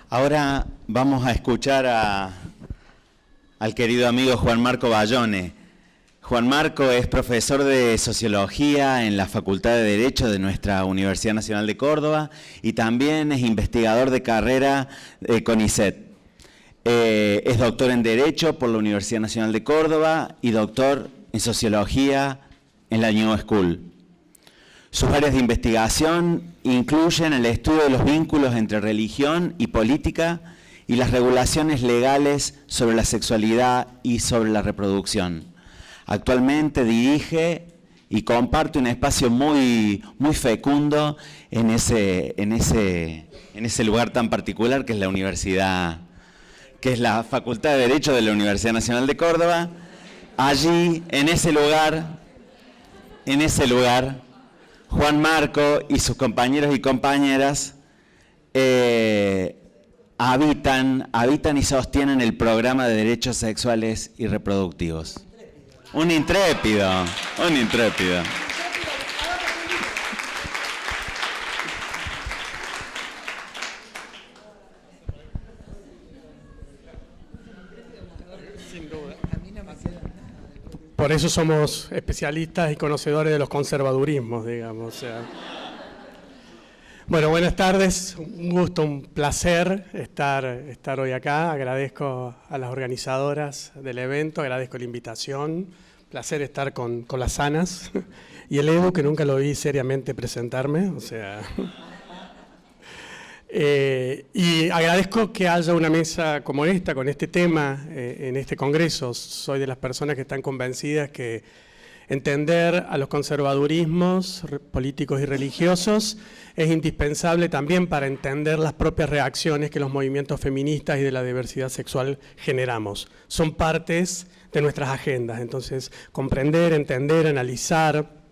Ahora vamos a escuchar al querido amigo Juan Marco Bayone. Juan Marco es profesor de Sociología en la Facultad de Derecho de nuestra Universidad Nacional de Córdoba y también es investigador de carrera de CONICET. Es doctor en Derecho por la Universidad Nacional de Córdoba y doctor en Sociología en la New School. Sus áreas de investigación incluyen el estudio de los vínculos entre religión y política y las regulaciones legales sobre la sexualidad y sobre la reproducción. Actualmente dirige y comparte un espacio muy fecundo en ese lugar tan particular que es la universidad, que es la Facultad de Derecho de la Universidad Nacional de Córdoba. Allí, en ese lugar, Juan Marco y sus compañeros y compañeras habitan y sostienen el programa de derechos sexuales y reproductivos. Un intrépido. por eso somos especialistas y conocedores de los conservadurismos, digamos. O sea. Bueno, buenas tardes, un gusto, un placer estar hoy acá. Agradezco a las organizadoras del evento, agradezco la invitación. Placer estar con las Anas y el Edu, que nunca lo vi seriamente presentarme, o sea. Y agradezco que haya una mesa como esta, con este tema, en este congreso. Soy de las personas que están convencidas que entender a los conservadurismos políticos y religiosos es indispensable también para entender las propias reacciones que los movimientos feministas y de la diversidad sexual generamos. Son partes de nuestras agendas, entonces comprender, entender, analizar,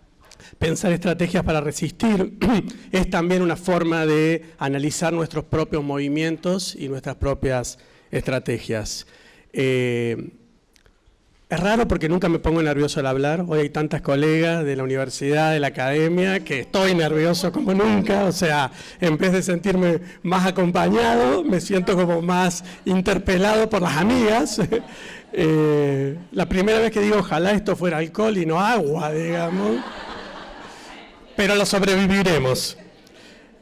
pensar estrategias para resistir es también una forma de analizar nuestros propios movimientos y nuestras propias estrategias. Es raro porque nunca me pongo nervioso al hablar. Hoy hay tantas colegas de la universidad, de la academia, que estoy nervioso como nunca. O sea, en vez de sentirme más acompañado, me siento como más interpelado por las amigas. La primera vez que digo, ojalá esto fuera alcohol y no agua, digamos. Pero lo sobreviviremos.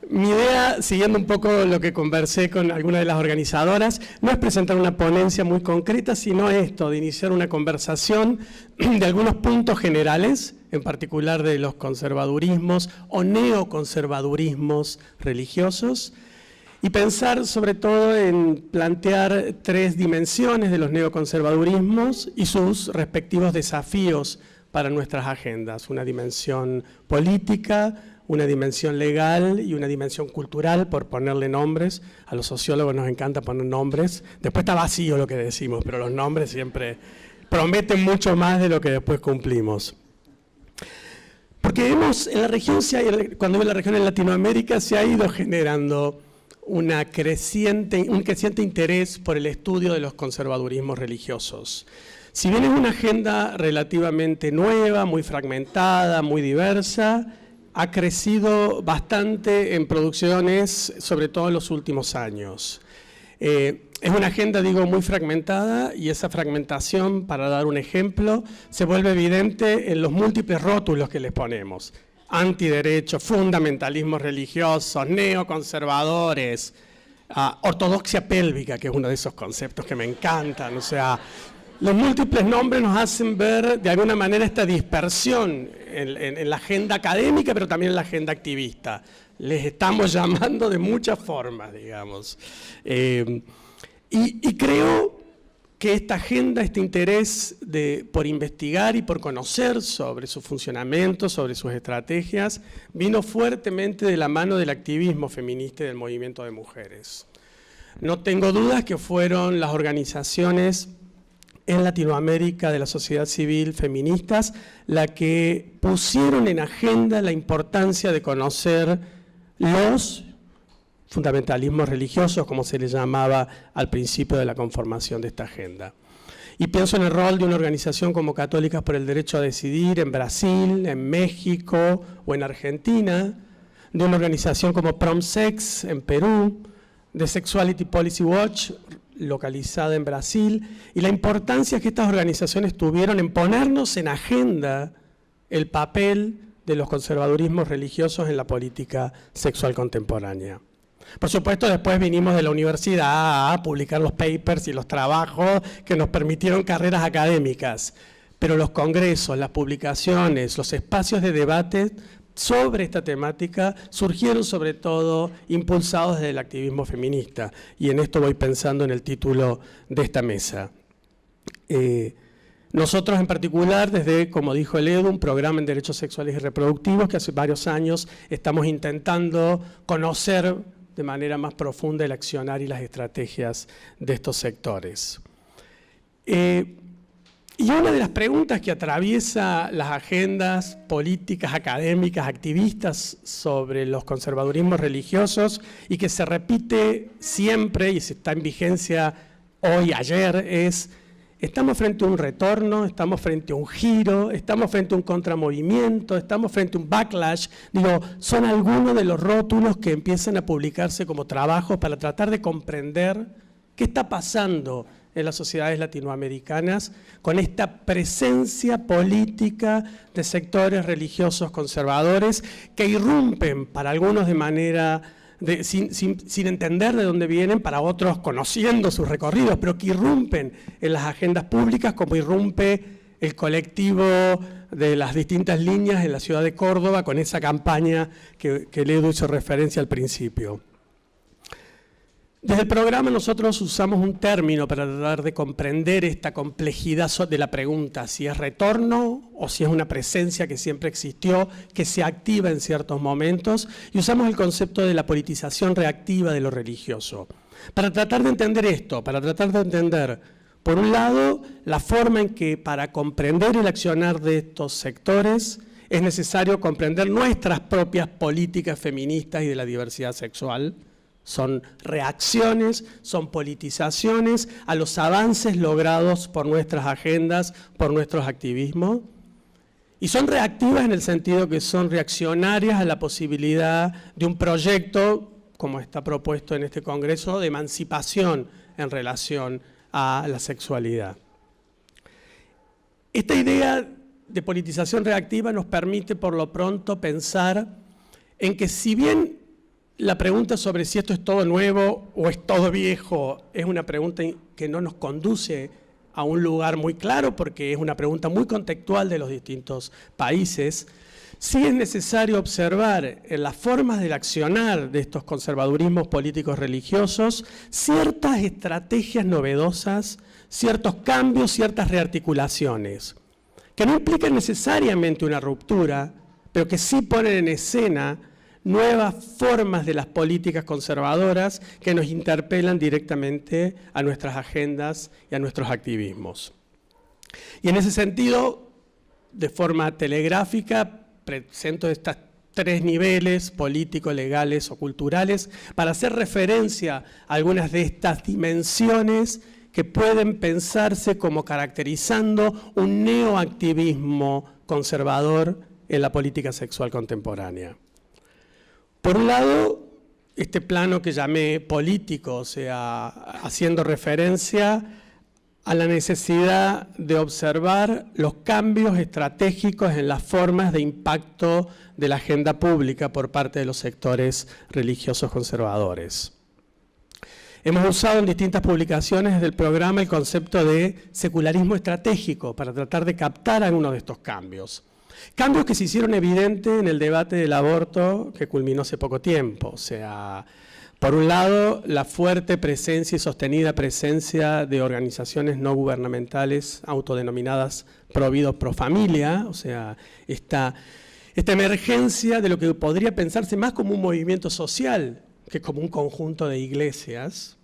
Mi idea, siguiendo un poco lo que conversé con algunas de las organizadoras, no es presentar una ponencia muy concreta, sino esto, de iniciar una conversación de algunos puntos generales, en particular de los conservadurismos o neoconservadurismos religiosos, y pensar sobre todo en plantear 3 dimensiones de los neoconservadurismos y sus respectivos desafíos para nuestras agendas. Una dimensión política, una dimensión legal y una dimensión cultural, por ponerle nombres. A los sociólogos nos encanta poner nombres. Después está vacío lo que decimos, pero los nombres siempre prometen mucho más de lo que después cumplimos. Porque vemos en la región, cuando veo la región en Latinoamérica, se ha ido generando un creciente interés por el estudio de los conservadurismos religiosos. Si bien es una agenda relativamente nueva, muy fragmentada, muy diversa, ha crecido bastante en producciones, sobre todo en los últimos años. Es una agenda, digo, muy fragmentada, y esa fragmentación, para dar un ejemplo, se vuelve evidente en los múltiples rótulos que les ponemos. Antiderechos, fundamentalismos religiosos, neoconservadores, ortodoxia pélvica, que es uno de esos conceptos que me encantan. O sea, los múltiples nombres nos hacen ver de alguna manera esta dispersión en la agenda académica, pero también en la agenda activista. Les estamos llamando de muchas formas, digamos. Y creo que esta agenda, este interés por investigar y por conocer sobre su funcionamiento, sobre sus estrategias, vino fuertemente de la mano del activismo feminista y del movimiento de mujeres. No tengo dudas que fueron las organizaciones en Latinoamérica de la sociedad civil feministas la que pusieron en agenda la importancia de conocer los fundamentalismos religiosos, como se les llamaba al principio de la conformación de esta agenda. Y pienso en el rol de una organización como Católicas por el Derecho a Decidir en Brasil, en México o en Argentina, de una organización como PromSex en Perú, de Sexuality Policy Watch, localizada en Brasil, y la importancia que estas organizaciones tuvieron en ponernos en agenda el papel de los conservadurismos religiosos en la política sexual contemporánea. Por supuesto, después vinimos de la universidad a publicar los papers y los trabajos que nos permitieron carreras académicas, pero los congresos, las publicaciones, los espacios de debate sobre esta temática surgieron sobre todo impulsados desde el activismo feminista, y en esto voy pensando en el título de esta mesa. Nosotros en particular, desde, como dijo el Edu, un programa en derechos sexuales y reproductivos que hace varios años estamos intentando conocer de manera más profunda el accionar y las estrategias de estos sectores. Y una de las preguntas que atraviesa las agendas políticas, académicas, activistas sobre los conservadurismos religiosos y que se repite siempre y se está en vigencia hoy, ayer, es: ¿estamos frente a un retorno? ¿Estamos frente a un giro? ¿Estamos frente a un contramovimiento? ¿Estamos frente a un backlash? Digo, son algunos de los rótulos que empiezan a publicarse como trabajos para tratar de comprender qué está pasando en las sociedades latinoamericanas, con esta presencia política de sectores religiosos conservadores que irrumpen, para algunos de manera, sin entender de dónde vienen, para otros conociendo sus recorridos, pero que irrumpen en las agendas públicas, como irrumpe el colectivo de las distintas líneas en la ciudad de Córdoba, con esa campaña que Ledo hizo referencia al principio. Desde el programa nosotros usamos un término para tratar de comprender esta complejidad de la pregunta, si es retorno o si es una presencia que siempre existió, que se activa en ciertos momentos, y usamos el concepto de la politización reactiva de lo religioso. Para tratar de entender esto, para tratar de entender, por un lado, la forma en que para comprender el accionar de estos sectores es necesario comprender nuestras propias políticas feministas y de la diversidad sexual. Son reacciones, son politizaciones a los avances logrados por nuestras agendas, por nuestros activismos. Y son reactivas en el sentido que son reaccionarias a la posibilidad de un proyecto, como está propuesto en este Congreso, de emancipación en relación a la sexualidad. Esta idea de politización reactiva nos permite por lo pronto pensar en que si bien la pregunta sobre si esto es todo nuevo o es todo viejo es una pregunta que no nos conduce a un lugar muy claro, porque es una pregunta muy contextual de los distintos países, sí es necesario observar en las formas del accionar de estos conservadurismos políticos religiosos ciertas estrategias novedosas, ciertos cambios, ciertas rearticulaciones, que no implican necesariamente una ruptura, pero que sí ponen en escena nuevas formas de las políticas conservadoras que nos interpelan directamente a nuestras agendas y a nuestros activismos. Y en ese sentido, de forma telegráfica, presento estos tres niveles, políticos, legales o culturales, para hacer referencia a algunas de estas dimensiones que pueden pensarse como caracterizando un neoactivismo conservador en la política sexual contemporánea. Por un lado, este plano que llamé político, o sea, haciendo referencia a la necesidad de observar los cambios estratégicos en las formas de impacto de la agenda pública por parte de los sectores religiosos conservadores. Hemos usado en distintas publicaciones del programa el concepto de secularismo estratégico para tratar de captar algunos de estos cambios. Cambios que se hicieron evidentes en el debate del aborto que culminó hace poco tiempo. O sea, por un lado, la fuerte presencia y sostenida presencia de organizaciones no gubernamentales autodenominadas pro vida o pro familia, o sea, esta emergencia de lo que podría pensarse más como un movimiento social que como un conjunto de iglesias.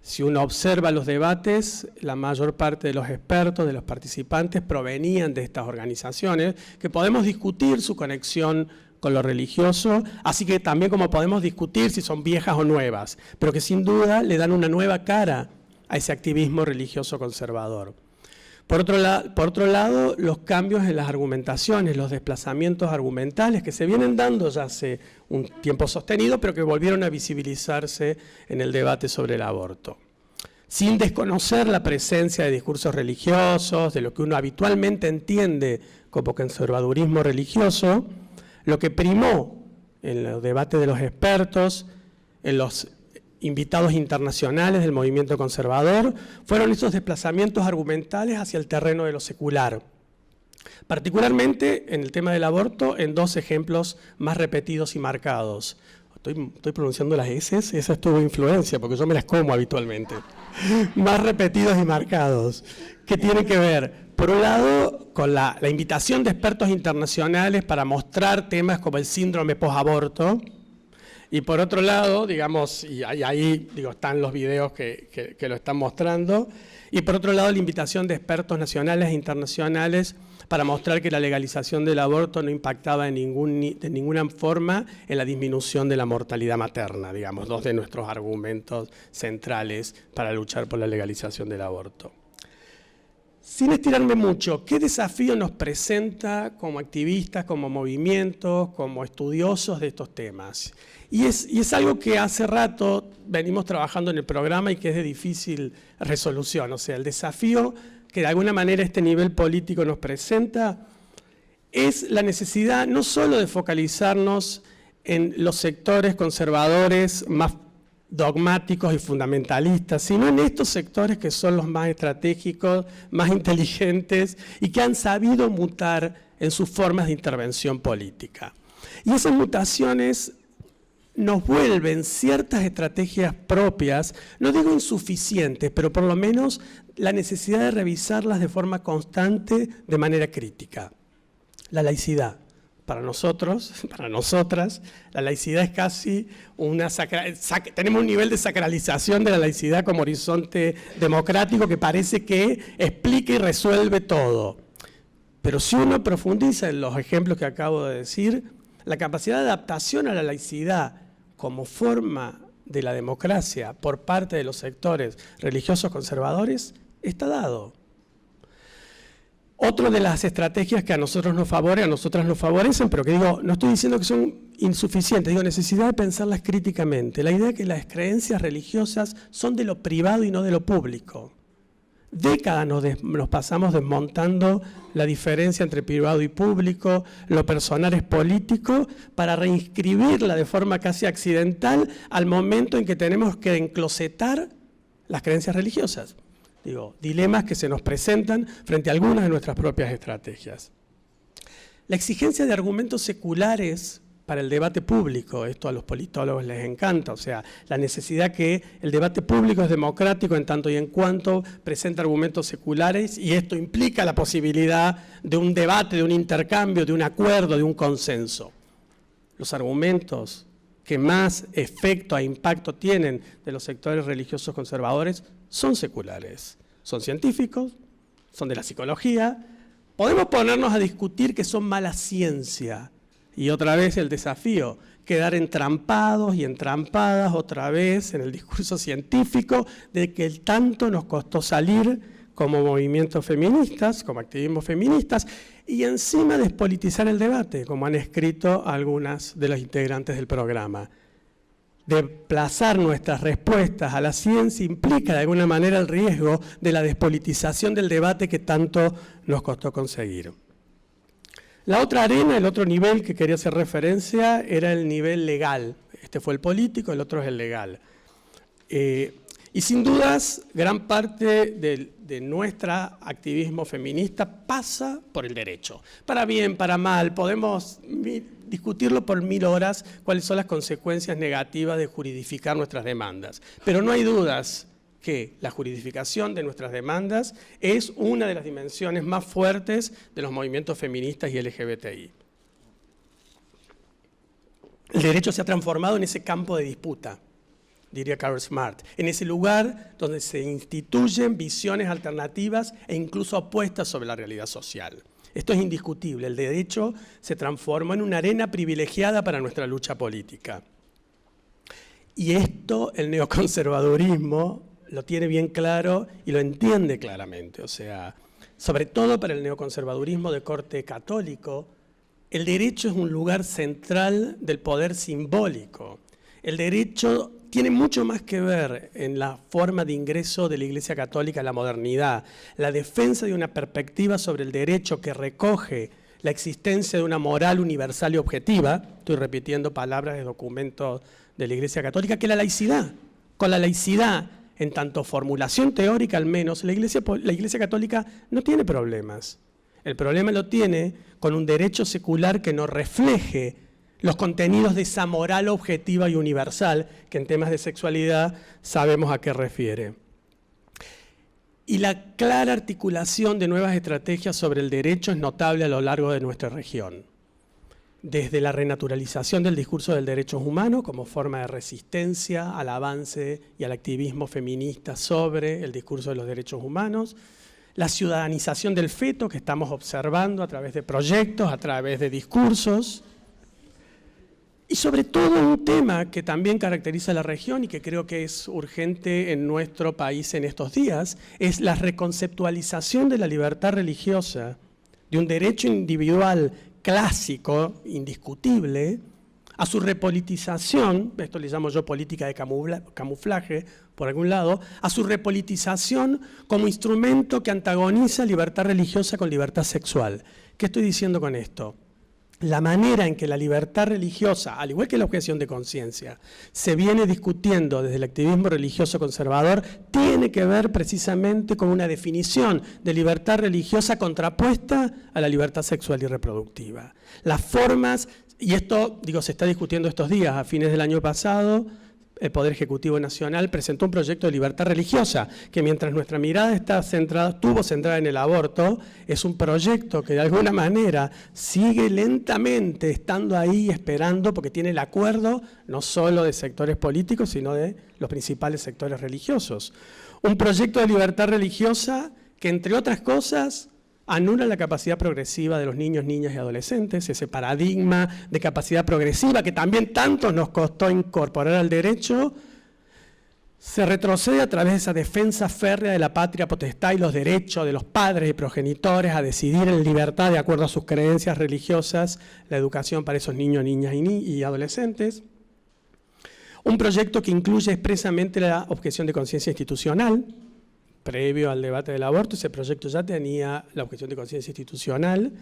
Si uno observa los debates, la mayor parte de los expertos, de los participantes, provenían de estas organizaciones, que podemos discutir su conexión con lo religioso, así que también como podemos discutir si son viejas o nuevas, pero que sin duda le dan una nueva cara a ese activismo religioso conservador. Por otro lado, los cambios en las argumentaciones, los desplazamientos argumentales que se vienen dando ya hace un tiempo sostenido, pero que volvieron a visibilizarse en el debate sobre el aborto. Sin desconocer la presencia de discursos religiosos, de lo que uno habitualmente entiende como conservadurismo religioso, lo que primó en el debate de los expertos, en los invitados internacionales del movimiento conservador, fueron esos desplazamientos argumentales hacia el terreno de lo secular. Particularmente en el tema del aborto, en dos ejemplos más repetidos y marcados. Estoy pronunciando las S, esa tuvo influencia, porque yo me las como habitualmente. Más repetidos y marcados, que tienen que ver, por un lado, con la invitación de expertos internacionales para mostrar temas como el síndrome posaborto, y por otro lado, digamos, y ahí están los videos que lo están mostrando, y por otro lado la invitación de expertos nacionales e internacionales para mostrar que la legalización del aborto no impactaba de ninguna forma en la disminución de la mortalidad materna, digamos, dos de nuestros argumentos centrales para luchar por la legalización del aborto. sin estirarme mucho, ¿qué desafío nos presenta como activistas, como movimientos, como estudiosos de estos temas? Y es algo que hace rato venimos trabajando en el programa y que es de difícil resolución. O sea, el desafío que de alguna manera este nivel político nos presenta es la necesidad no solo de focalizarnos en los sectores conservadores más dogmáticos y fundamentalistas, sino en estos sectores que son los más estratégicos, más inteligentes y que han sabido mutar en sus formas de intervención política. Y esas mutaciones nos vuelven ciertas estrategias propias, no digo insuficientes, pero por lo menos la necesidad de revisarlas de forma constante, de manera crítica. La laicidad. Para nosotros, para nosotras, la laicidad es casi tenemos un nivel de sacralización de la laicidad como horizonte democrático que parece que explica y resuelve todo. Pero si uno profundiza en los ejemplos que acabo de decir, la capacidad de adaptación a la laicidad como forma de la democracia por parte de los sectores religiosos conservadores está dado. Otra de las estrategias que a nosotras nos favorecen, pero que digo, no estoy diciendo que son insuficientes, digo, necesidad de pensarlas críticamente. La idea de que las creencias religiosas son de lo privado y no de lo público. Décadas nos pasamos desmontando la diferencia entre privado y público, lo personal es político, para reinscribirla de forma casi accidental al momento en que tenemos que enclosetar las creencias religiosas. Digo, dilemas que se nos presentan frente a algunas de nuestras propias estrategias. La exigencia de argumentos seculares para el debate público, esto a los politólogos les encanta, o sea, la necesidad que el debate público es democrático en tanto y en cuanto presenta argumentos seculares, y esto implica la posibilidad de un debate, de un intercambio, de un acuerdo, de un consenso. Los argumentos que más efecto e impacto tienen de los sectores religiosos conservadores son seculares, son científicos, son de la psicología. Podemos ponernos a discutir que son mala ciencia, y otra vez el desafío, quedar entrampados y entrampadas otra vez en el discurso científico de que tanto nos costó salir como movimientos feministas, como activismos feministas, y encima despolitizar el debate, como han escrito algunas de los integrantes del programa. Desplazar nuestras respuestas a la ciencia implica de alguna manera el riesgo de la despolitización del debate que tanto nos costó conseguir. La otra arena, el otro nivel que quería hacer referencia era el nivel legal. Este fue el político, el otro es el legal. Y sin dudas, gran parte de nuestro activismo feminista pasa por el derecho. Para bien, para mal, podemos discutirlo por 1000 horas, cuáles son las consecuencias negativas de juridificar nuestras demandas. Pero no hay dudas que la juridificación de nuestras demandas es una de las dimensiones más fuertes de los movimientos feministas y LGBTI. El derecho se ha transformado en ese campo de disputa, diría Carol Smart, en ese lugar donde se instituyen visiones alternativas e incluso opuestas sobre la realidad social. Esto es indiscutible, el derecho se transformó en una arena privilegiada para nuestra lucha política. Y esto el neoconservadurismo lo tiene bien claro y lo entiende claramente. O sea, sobre todo para el neoconservadurismo de corte católico, el derecho es un lugar central del poder simbólico. El derecho tiene mucho más que ver en la forma de ingreso de la Iglesia Católica a la modernidad, la defensa de una perspectiva sobre el derecho que recoge la existencia de una moral universal y objetiva, estoy repitiendo palabras de documentos de la Iglesia Católica, que la laicidad. Con la laicidad, en tanto formulación teórica al menos, la Iglesia Católica no tiene problemas. El problema lo tiene con un derecho secular que no refleje los contenidos de esa moral objetiva y universal, que en temas de sexualidad sabemos a qué refiere. Y la clara articulación de nuevas estrategias sobre el derecho es notable a lo largo de nuestra región. Desde la renaturalización del discurso del derechos humanos como forma de resistencia al avance y al activismo feminista sobre el discurso de los derechos humanos, la ciudadanización del feto que estamos observando a través de proyectos, a través de discursos, Y sobre todo un tema que también caracteriza a la región y que creo que es urgente en nuestro país en estos días, es la reconceptualización de la libertad religiosa, de un derecho individual clásico, indiscutible, a su repolitización, esto le llamo yo política de camuflaje, por algún lado, a su repolitización como instrumento que antagoniza libertad religiosa con libertad sexual. ¿Qué estoy diciendo con esto? La manera en que la libertad religiosa, al igual que la objeción de conciencia, se viene discutiendo desde el activismo religioso conservador, tiene que ver precisamente con una definición de libertad religiosa contrapuesta a la libertad sexual y reproductiva. Las formas, y esto, digo, se está discutiendo estos días, a fines del año pasado, el Poder Ejecutivo Nacional presentó un proyecto de libertad religiosa, que mientras nuestra mirada estuvo centrada en el aborto, es un proyecto que de alguna manera sigue lentamente estando ahí esperando, porque tiene el acuerdo no solo de sectores políticos, sino de los principales sectores religiosos. Un proyecto de libertad religiosa que, entre otras cosas, anula la capacidad progresiva de los niños, niñas y adolescentes, ese paradigma de capacidad progresiva que también tanto nos costó incorporar al derecho, se retrocede a través de esa defensa férrea de la patria potestad y los derechos de los padres y progenitores a decidir en libertad de acuerdo a sus creencias religiosas la educación para esos niños, niñas y adolescentes. Un proyecto que incluye expresamente la objeción de conciencia institucional. Previo al debate del aborto, ese proyecto ya tenía la objeción de conciencia institucional,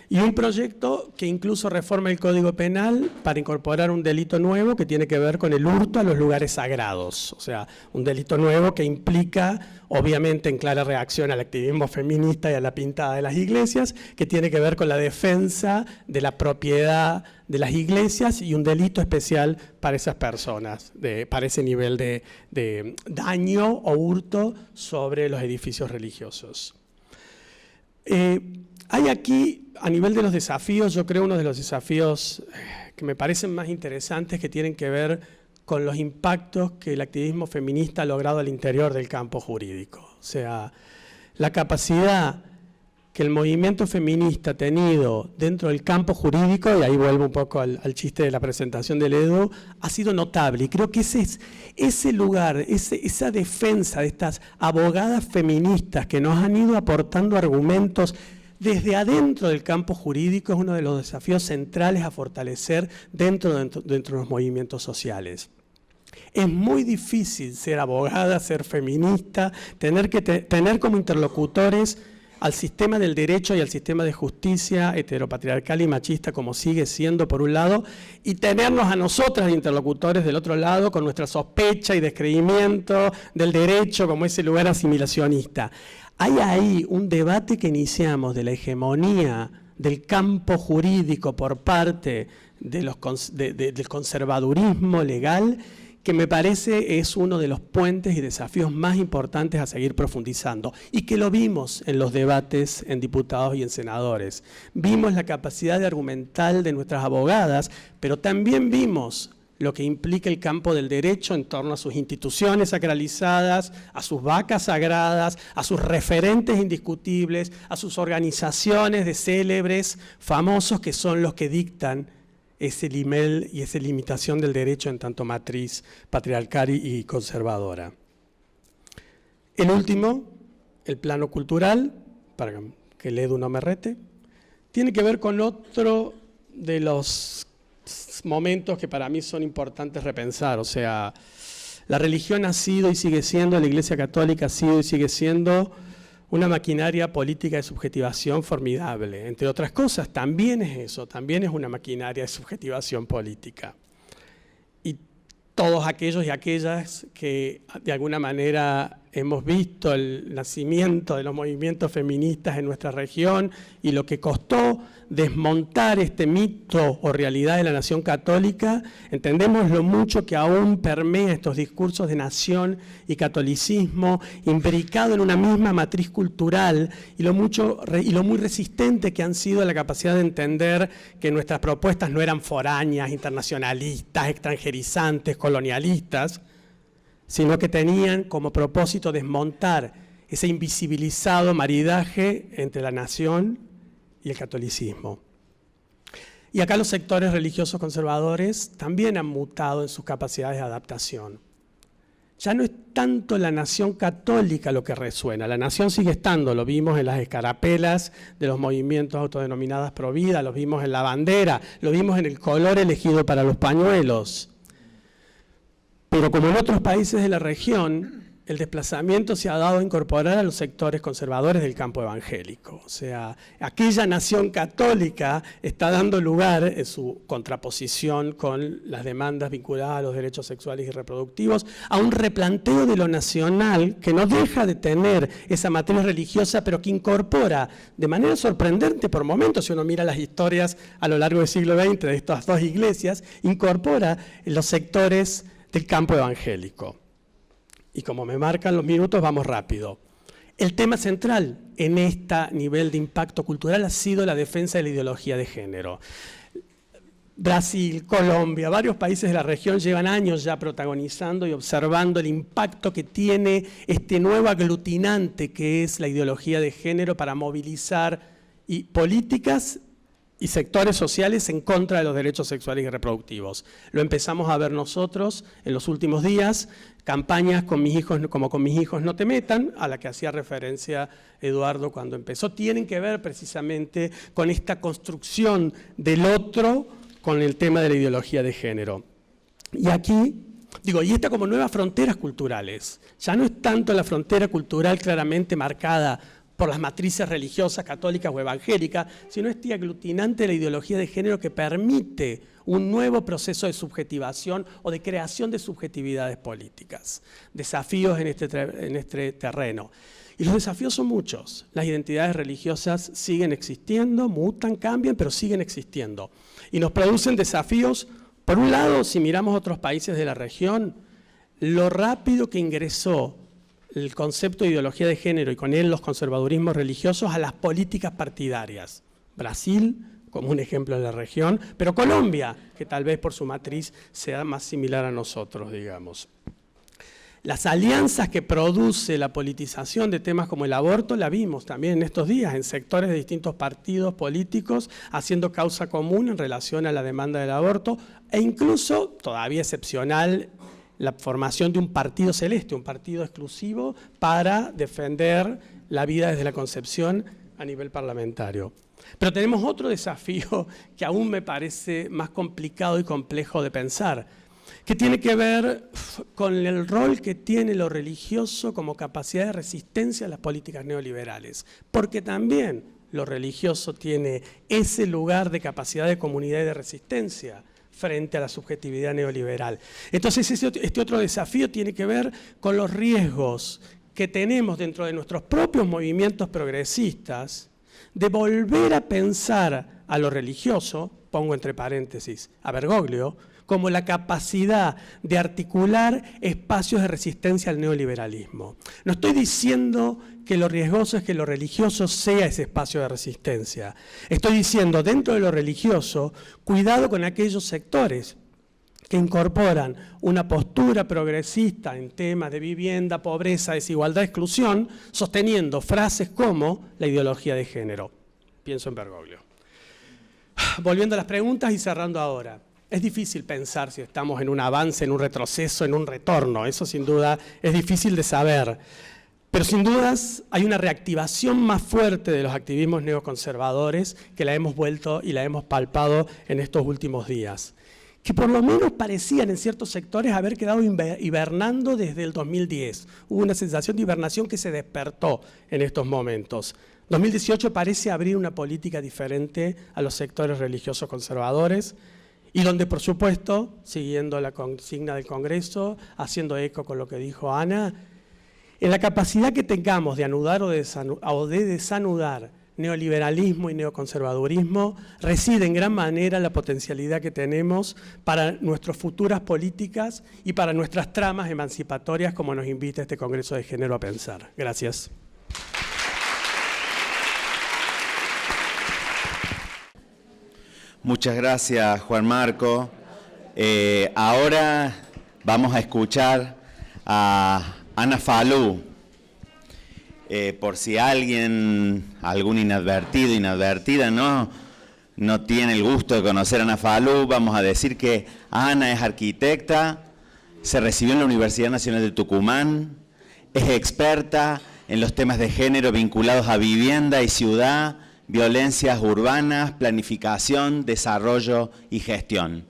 y un proyecto que incluso reforma el Código Penal para incorporar un delito nuevo que tiene que ver con el hurto a los lugares sagrados. O sea, un delito nuevo que implica, obviamente en clara reacción al activismo feminista y a la pintada de las iglesias, que tiene que ver con la defensa de la propiedad de las iglesias y un delito especial para esas personas, para ese nivel de daño o hurto sobre los edificios religiosos. Hay aquí, a nivel de los desafíos, yo creo uno de los desafíos que me parecen más interesantes que tienen que ver con los impactos que el activismo feminista ha logrado al interior del campo jurídico. O sea, la capacidad que el movimiento feminista ha tenido dentro del campo jurídico, y ahí vuelvo un poco al chiste de la presentación del Edu, ha sido notable. Y creo que ese lugar, esa defensa de estas abogadas feministas que nos han ido aportando argumentos desde adentro del campo jurídico es uno de los desafíos centrales a fortalecer dentro de los movimientos sociales. Es muy difícil ser abogada, ser feminista, tener como interlocutores al sistema del derecho y al sistema de justicia heteropatriarcal y machista, como sigue siendo por un lado, y tenernos a nosotras de interlocutores del otro lado con nuestra sospecha y descreimiento del derecho como ese lugar asimilacionista. Hay ahí un debate que iniciamos de la hegemonía del campo jurídico por parte del conservadurismo legal, que me parece es uno de los puentes y desafíos más importantes a seguir profundizando, y que lo vimos en los debates en diputados y en senadores. Vimos la capacidad de argumental de nuestras abogadas, pero también vimos lo que implica el campo del derecho en torno a sus instituciones sacralizadas, a sus vacas sagradas, a sus referentes indiscutibles, a sus organizaciones de célebres famosos que son los que dictan ese limel y esa limitación del derecho en tanto matriz patriarcal y conservadora. El último, el plano cultural, para que el Edu no me rete, tiene que ver con otro de los momentos que para mí son importantes repensar. O sea, la religión ha sido y sigue siendo, la Iglesia Católica ha sido y sigue siendo una maquinaria política de subjetivación formidable. Entre otras cosas, también es eso, también es una maquinaria de subjetivación política. Y todos aquellos y aquellas que de alguna manera hemos visto el nacimiento de los movimientos feministas en nuestra región y lo que costó desmontar este mito o realidad de la nación católica, entendemos lo mucho que aún permea estos discursos de nación y catolicismo imbricado en una misma matriz cultural y lo muy resistente que han sido a la capacidad de entender que nuestras propuestas no eran foráneas, internacionalistas, extranjerizantes, colonialistas, sino que tenían como propósito desmontar ese invisibilizado maridaje entre la nación y el catolicismo. Y acá los sectores religiosos conservadores también han mutado en sus capacidades de adaptación. Ya no es tanto la nación católica lo que resuena, la nación sigue estando, lo vimos en las escarapelas de los movimientos autodenominadas pro vida, lo vimos en la bandera, lo vimos en el color elegido para los pañuelos. Pero como en otros países de la región, el desplazamiento se ha dado a incorporar a los sectores conservadores del campo evangélico. O sea, aquella nación católica está dando lugar, en su contraposición con las demandas vinculadas a los derechos sexuales y reproductivos, a un replanteo de lo nacional que no deja de tener esa matriz religiosa, pero que incorpora de manera sorprendente por momentos, si uno mira las historias a lo largo del siglo XX de estas dos iglesias, incorpora los sectores del campo evangélico. Y como me marcan los minutos, vamos rápido. El tema central en este nivel de impacto cultural ha sido la defensa de la ideología de género. Brasil, Colombia, varios países de la región llevan años ya protagonizando y observando el impacto que tiene este nuevo aglutinante que es la ideología de género para movilizar políticas y sectores sociales en contra de los derechos sexuales y reproductivos. Lo empezamos a ver nosotros en los últimos días, campañas con mis hijos, como con mis hijos no te metan, a la que hacía referencia Eduardo cuando empezó, tienen que ver precisamente con esta construcción del otro con el tema de la ideología de género. Y aquí, y está como nuevas fronteras culturales. Ya no es tanto la frontera cultural claramente marcada por las matrices religiosas, católicas o evangélicas, sino este aglutinante de la ideología de género que permite un nuevo proceso de subjetivación o de creación de subjetividades políticas. Desafíos en este terreno. Y los desafíos son muchos. Las identidades religiosas siguen existiendo, mutan, cambian, pero siguen existiendo. Y nos producen desafíos, por un lado, si miramos otros países de la región, lo rápido que ingresó el concepto de ideología de género y con él los conservadurismos religiosos a las políticas partidarias. Brasil, como un ejemplo de la región, pero Colombia, que tal vez por su matriz sea más similar a nosotros, digamos. Las alianzas que produce la politización de temas como el aborto la vimos también en estos días, en sectores de distintos partidos políticos haciendo causa común en relación a la demanda del aborto e incluso, todavía excepcional, la formación de un partido celeste, un partido exclusivo para defender la vida desde la concepción a nivel parlamentario. Pero tenemos otro desafío que aún me parece más complicado y complejo de pensar, que tiene que ver con el rol que tiene lo religioso como capacidad de resistencia a las políticas neoliberales, porque también lo religioso tiene ese lugar de capacidad de comunidad y de resistencia frente a la subjetividad neoliberal. Entonces este otro desafío tiene que ver con los riesgos que tenemos dentro de nuestros propios movimientos progresistas de volver a pensar a lo religioso, pongo entre paréntesis a Bergoglio, como la capacidad de articular espacios de resistencia al neoliberalismo. No estoy diciendo que lo riesgoso es que lo religioso sea ese espacio de resistencia. Estoy diciendo, dentro de lo religioso, cuidado con aquellos sectores que incorporan una postura progresista en temas de vivienda, pobreza, desigualdad, exclusión, sosteniendo frases como la ideología de género. Pienso en Bergoglio. Volviendo a las preguntas y cerrando ahora. Es difícil pensar si estamos en un avance, en un retroceso, en un retorno. Eso sin duda es difícil de saber. Pero sin dudas hay una reactivación más fuerte de los activismos neoconservadores que la hemos vuelto y la hemos palpado en estos últimos días, que por lo menos parecían en ciertos sectores haber quedado hibernando desde el 2010. Hubo una sensación de hibernación que se despertó en estos momentos. 2018 parece abrir una política diferente a los sectores religiosos conservadores y donde, por supuesto, siguiendo la consigna del Congreso, haciendo eco con lo que dijo Ana, en la capacidad que tengamos de anudar o de desanudar neoliberalismo y neoconservadurismo, reside en gran manera la potencialidad que tenemos para nuestras futuras políticas y para nuestras tramas emancipatorias, como nos invita este Congreso de Género a pensar. Gracias. Muchas gracias, Juan Marco. Ahora vamos a escuchar a Ana Falú. Por si alguien, algún inadvertido, inadvertida, no no tiene el gusto de conocer a Ana Falú, vamos a decir que Ana es arquitecta, se recibió en la Universidad Nacional de Tucumán, es experta en los temas de género vinculados a vivienda y ciudad, violencias urbanas, planificación, desarrollo y gestión.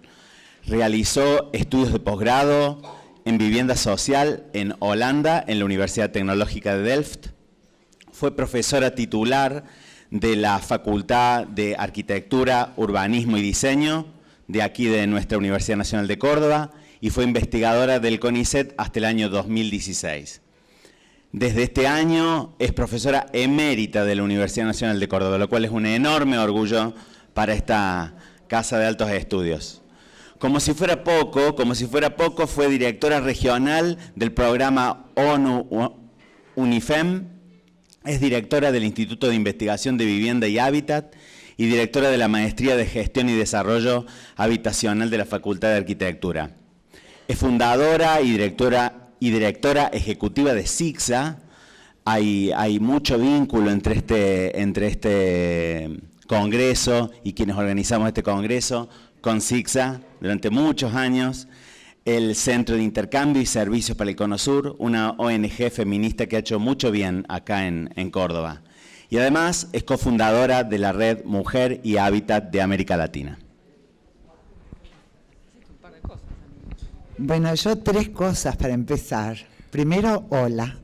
Realizó estudios de posgrado en vivienda social en Holanda, en la Universidad Tecnológica de Delft. Fue profesora titular de la Facultad de Arquitectura, Urbanismo y Diseño, de aquí de nuestra Universidad Nacional de Córdoba, y fue investigadora del CONICET hasta el año 2016. Desde este año es profesora emérita de la Universidad Nacional de Córdoba, lo cual es un enorme orgullo para esta Casa de Altos Estudios. Como si fuera poco, fue directora regional del programa ONU UNIFEM, es directora del Instituto de Investigación de Vivienda y Hábitat y directora de la Maestría de Gestión y Desarrollo Habitacional de la Facultad de Arquitectura. Es fundadora y directora ejecutiva de SICSA. Hay mucho vínculo entre este congreso y quienes organizamos este congreso con SICSA durante muchos años. El Centro de Intercambio y Servicios para el Cono Sur, una ONG feminista que ha hecho mucho bien acá en Córdoba. Y además es cofundadora de la Red Mujer y Hábitat de América Latina. Bueno, yo 3 cosas para empezar. Primero, hola.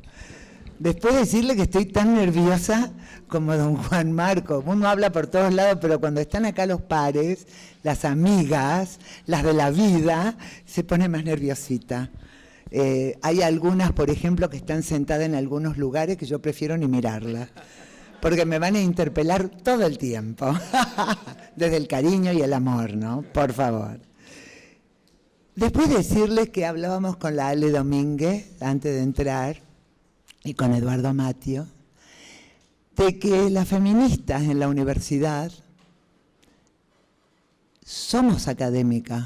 Después decirle que estoy tan nerviosa como don Juan Marco. Uno habla por todos lados, pero cuando están acá los pares, las amigas, las de la vida, se pone más nerviosita. Hay algunas, por ejemplo, que están sentadas en algunos lugares que yo prefiero ni mirarlas, porque me van a interpelar todo el tiempo, desde el cariño y el amor, ¿no? Por favor. Después decirles que hablábamos con la Ale Domínguez, antes de entrar, y con Eduardo Matio, de que las feministas en la universidad somos académicas,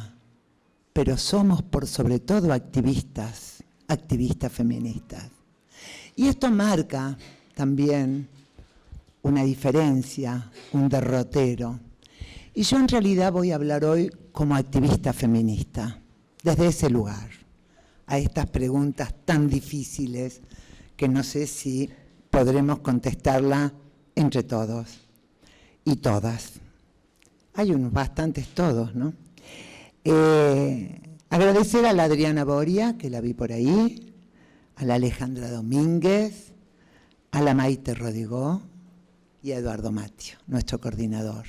pero somos por sobre todo activistas feministas. Y esto marca también una diferencia, un derrotero. Y yo en realidad voy a hablar hoy como activista feminista, desde ese lugar, a estas preguntas tan difíciles que no sé si podremos contestarla entre todos y todas. Hay unos bastantes todos, ¿no? Agradecer a la Adriana Boria, que la vi por ahí, a la Alejandra Domínguez, a la Maite Rodigó y a Eduardo Matio, nuestro coordinador,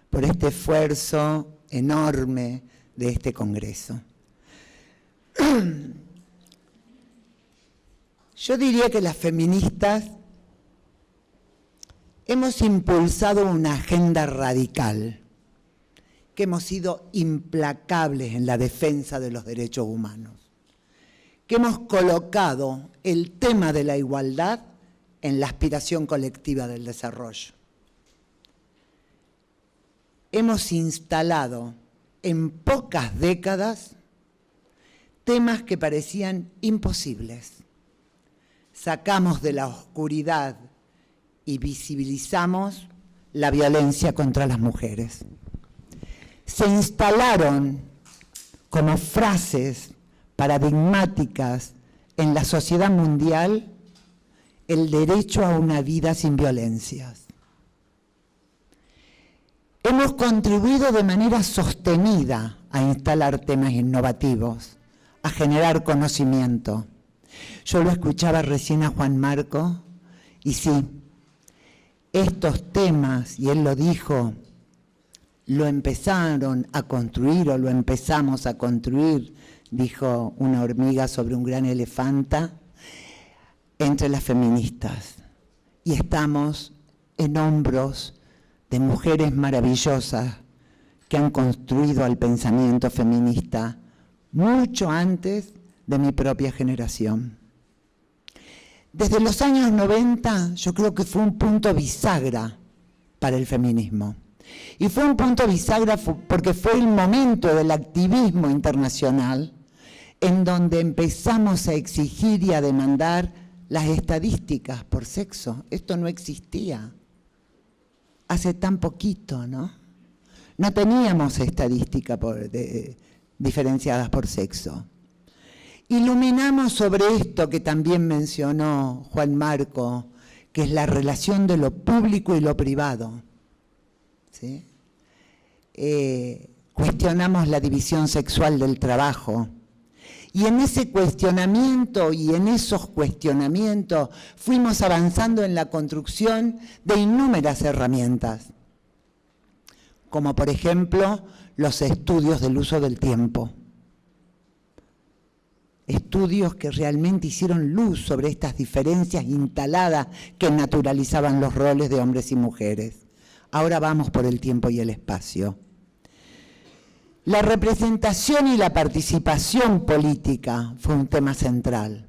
por este esfuerzo enorme de este congreso. Yo diría que las feministas hemos impulsado una agenda radical, que hemos sido implacables en la defensa de los derechos humanos, que hemos colocado el tema de la igualdad en la aspiración colectiva del desarrollo. Hemos instalado en pocas décadas temas que parecían imposibles. Sacamos de la oscuridad y visibilizamos la violencia contra las mujeres. Se instalaron como frases paradigmáticas en la sociedad mundial el derecho a una vida sin violencias. Hemos contribuido de manera sostenida a instalar temas innovativos, a generar conocimiento. Yo lo escuchaba recién a Juan Marco, y sí, estos temas, y él lo dijo, lo empezaron a construir o lo empezamos a construir, dijo una hormiga sobre un gran elefanta, entre las feministas. Y estamos en hombros de mujeres maravillosas que han construido el pensamiento feminista mucho antes de mi propia generación. Desde los años 90 yo creo que fue un punto bisagra para el feminismo. Y fue un punto bisagra porque fue el momento del activismo internacional en donde empezamos a exigir y a demandar las estadísticas por sexo. Esto no existía hace tan poquito, ¿no? No teníamos estadística diferenciadas por sexo. Iluminamos sobre esto que también mencionó Juan Marco, que es la relación de lo público y lo privado. ¿Sí? Cuestionamos la división sexual del trabajo. Y en ese cuestionamiento y en esos cuestionamientos fuimos avanzando en la construcción de innúmeras herramientas, como por ejemplo los estudios del uso del tiempo. Estudios que realmente hicieron luz sobre estas diferencias instaladas que naturalizaban los roles de hombres y mujeres. Ahora vamos por el tiempo y el espacio. La representación y la participación política fue un tema central.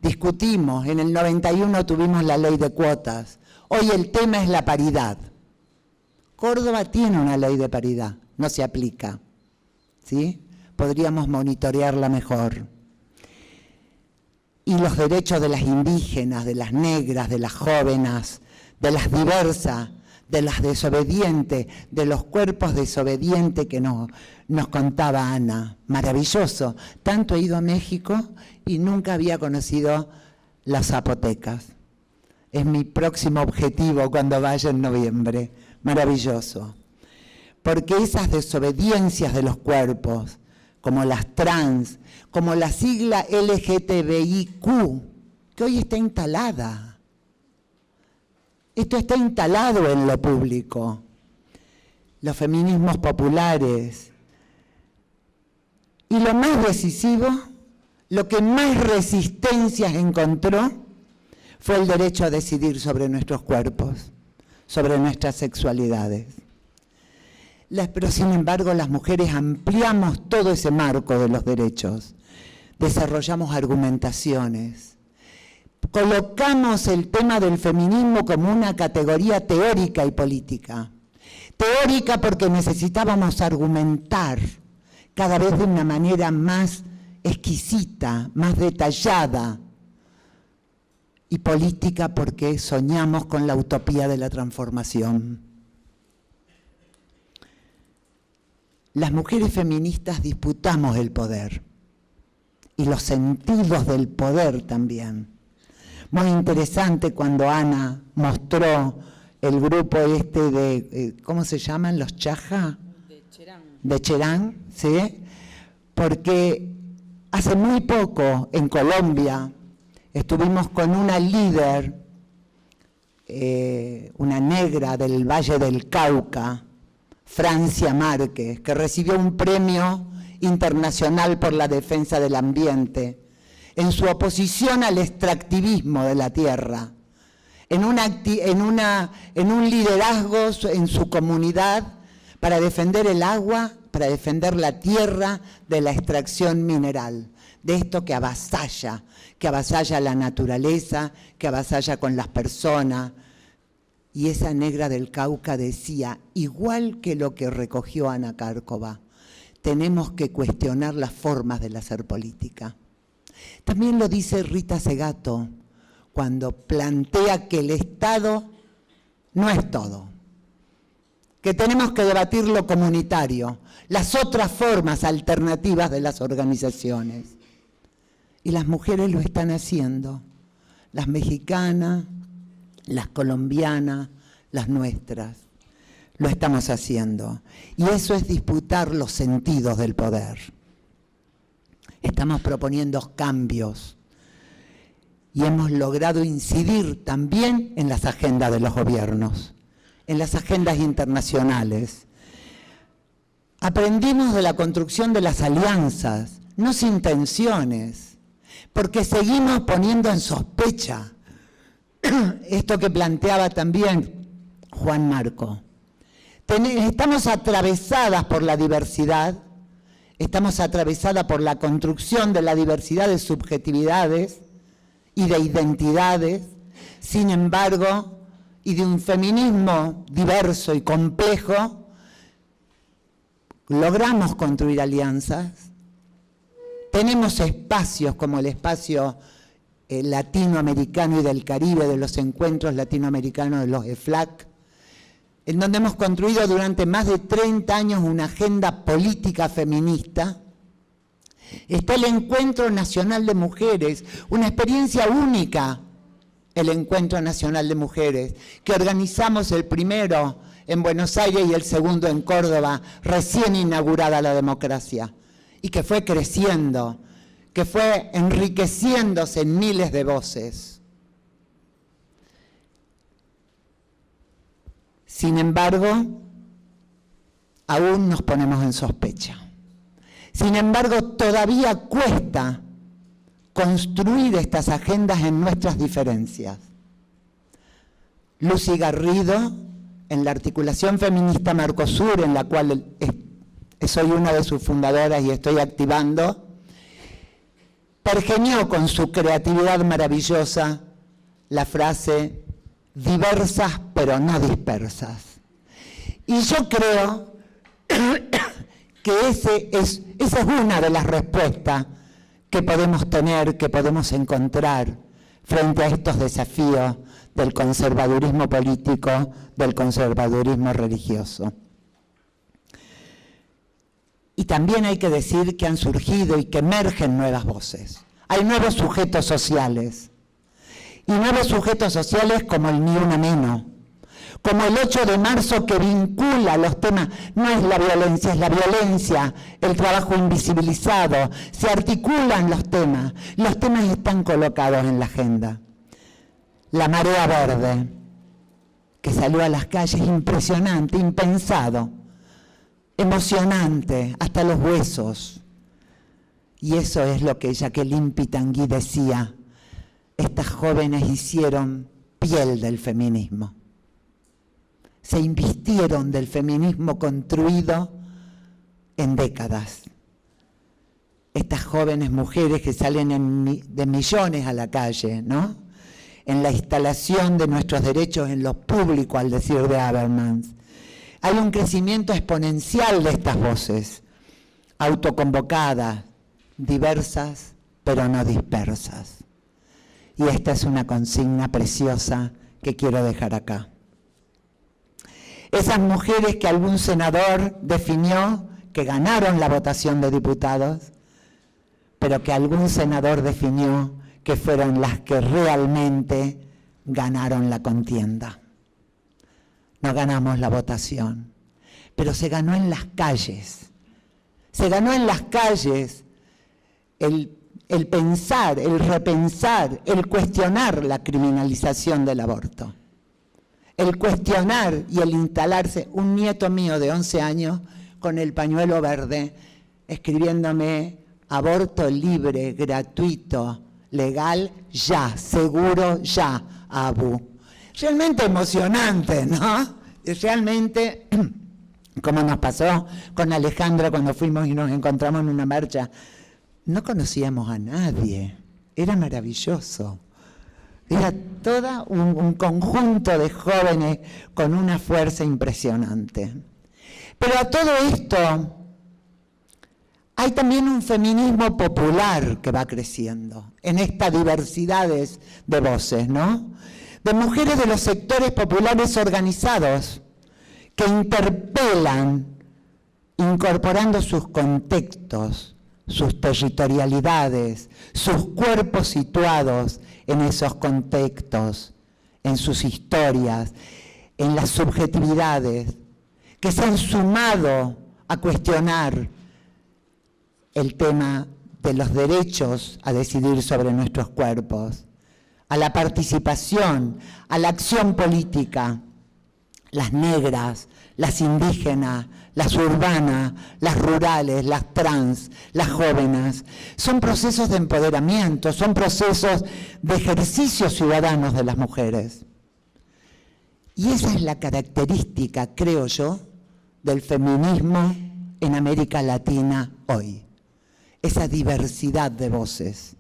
Discutimos, en el 91 tuvimos la ley de cuotas, hoy el tema es la paridad. Córdoba tiene una ley de paridad, no se aplica, ¿sí? Podríamos monitorearla mejor. Y los derechos de las indígenas, de las negras, de las jóvenes, de las diversas, de las desobedientes, de los cuerpos desobedientes que nos contaba Ana. Maravilloso. Tanto he ido a México y nunca había conocido las zapotecas. Es mi próximo objetivo cuando vaya en noviembre. Maravilloso. Porque esas desobediencias de los cuerpos, como las trans, como la sigla LGTBIQ, que hoy está instalada. Esto está instalado en lo público. Los feminismos populares. Y lo más decisivo, lo que más resistencias encontró, fue el derecho a decidir sobre nuestros cuerpos, sobre nuestras sexualidades. Pero sin embargo, las mujeres ampliamos todo ese marco de los derechos, desarrollamos argumentaciones, colocamos el tema del feminismo como una categoría teórica y política. Teórica porque necesitábamos argumentar cada vez de una manera más exquisita, más detallada, y política porque soñamos con la utopía de la transformación. Las mujeres feministas disputamos el poder y los sentidos del poder también. Muy interesante cuando Ana mostró el grupo de, ¿cómo se llaman? ¿Los Chaja? De Cherán, ¿sí? Porque hace muy poco en Colombia estuvimos con una líder, una negra del Valle del Cauca, Francia Márquez, que recibió un premio internacional por la defensa del ambiente, en su oposición al extractivismo de la tierra, en un liderazgo en su comunidad para defender el agua, para defender la tierra de la extracción mineral, de esto que avasalla la naturaleza, que avasalla con las personas. Y esa negra del Cauca decía, igual que lo que recogió Ana Cárcova, tenemos que cuestionar las formas del hacer política. También lo dice Rita Segato, cuando plantea que el Estado no es todo, que tenemos que debatir lo comunitario, las otras formas alternativas de las organizaciones. Y las mujeres lo están haciendo, las mexicanas, las colombianas, las nuestras. Lo estamos haciendo. Y eso es disputar los sentidos del poder. Estamos proponiendo cambios y hemos logrado incidir también en las agendas de los gobiernos, en las agendas internacionales. Aprendimos de la construcción de las alianzas, no sin tensiones, porque seguimos poniendo en sospecha esto que planteaba también Juan Marco. Estamos atravesadas por la diversidad, estamos atravesadas por la construcción de la diversidad de subjetividades y de identidades, sin embargo, y de un feminismo diverso y complejo, logramos construir alianzas. Tenemos espacios como el espacio latinoamericano y del Caribe, de los encuentros latinoamericanos de los EFLAC, en donde hemos construido durante más de 30 años una agenda política feminista, está el Encuentro Nacional de Mujeres, una experiencia única, el Encuentro Nacional de Mujeres, que organizamos el primero en Buenos Aires y el segundo en Córdoba, recién inaugurada la democracia, y que fue creciendo, que fue enriqueciéndose en miles de voces. Sin embargo, aún nos ponemos en sospecha. Sin embargo, todavía cuesta construir estas agendas en nuestras diferencias. Lucy Garrido, en la articulación feminista Marcosur, en la cual soy una de sus fundadoras y estoy activando, pergeñó con su creatividad maravillosa la frase diversas pero no dispersas. Y yo creo que esa es una de las respuestas que podemos tener, que podemos encontrar frente a estos desafíos del conservadurismo político, del conservadurismo religioso. Y también hay que decir que han surgido y que emergen nuevas voces. Hay nuevos sujetos sociales. Y nuevos sujetos sociales como el Ni Una Menos, como el 8 de marzo que vincula los temas, no es la violencia, el trabajo invisibilizado, se articulan los temas están colocados en la agenda. La Marea Verde, que salió a las calles, impresionante, impensado, emocionante, hasta los huesos. Y eso es lo que Jacqueline Pitangui decía, estas jóvenes hicieron piel del feminismo. Se invistieron del feminismo construido en décadas. Estas jóvenes mujeres que salen de millones a la calle, ¿no? En la instalación de nuestros derechos en lo público, al decir de Habermas. Hay un crecimiento exponencial de estas voces, autoconvocadas, diversas, pero no dispersas. Y esta es una consigna preciosa que quiero dejar acá. Esas mujeres que algún senador definió que ganaron la votación de diputados, pero que algún senador definió que fueron las que realmente ganaron la contienda. No ganamos la votación, pero se ganó en las calles. Se ganó en las calles el pensar, el repensar, el cuestionar la criminalización del aborto. El cuestionar y el instalarse, un nieto mío de 11 años con el pañuelo verde, escribiéndome aborto libre, gratuito, legal, ya, seguro, ya, Abu. Realmente emocionante, ¿no? Realmente, como nos pasó con Alejandra cuando fuimos y nos encontramos en una marcha, no conocíamos a nadie, era maravilloso. Era todo un conjunto de jóvenes con una fuerza impresionante. Pero a todo esto hay también un feminismo popular que va creciendo en estas diversidades de voces, ¿no? De mujeres de los sectores populares organizados que interpelan, incorporando sus contextos, sus territorialidades, sus cuerpos situados en esos contextos, en sus historias, en las subjetividades, que se han sumado a cuestionar el tema de los derechos a decidir sobre nuestros cuerpos, a la participación, a la acción política, las negras, las indígenas, las urbanas, las rurales, las trans, las jóvenes. Son procesos de empoderamiento, son procesos de ejercicios ciudadanos de las mujeres. Y esa es la característica, creo yo, del feminismo en América Latina hoy. Esa diversidad de voces,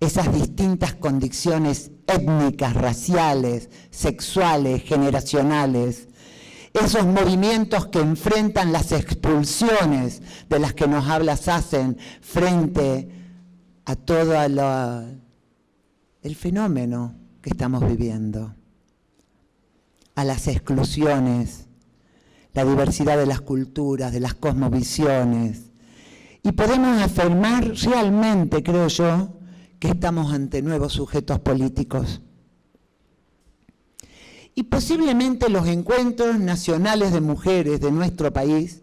esas distintas condiciones étnicas, raciales, sexuales, generacionales, esos movimientos que enfrentan las expulsiones de las que nos habla Sassen frente a todo el fenómeno que estamos viviendo. a las exclusiones, la diversidad de las culturas, de las cosmovisiones. Y podemos afirmar realmente, creo yo, que estamos ante nuevos sujetos políticos. Y posiblemente los encuentros nacionales de mujeres de nuestro país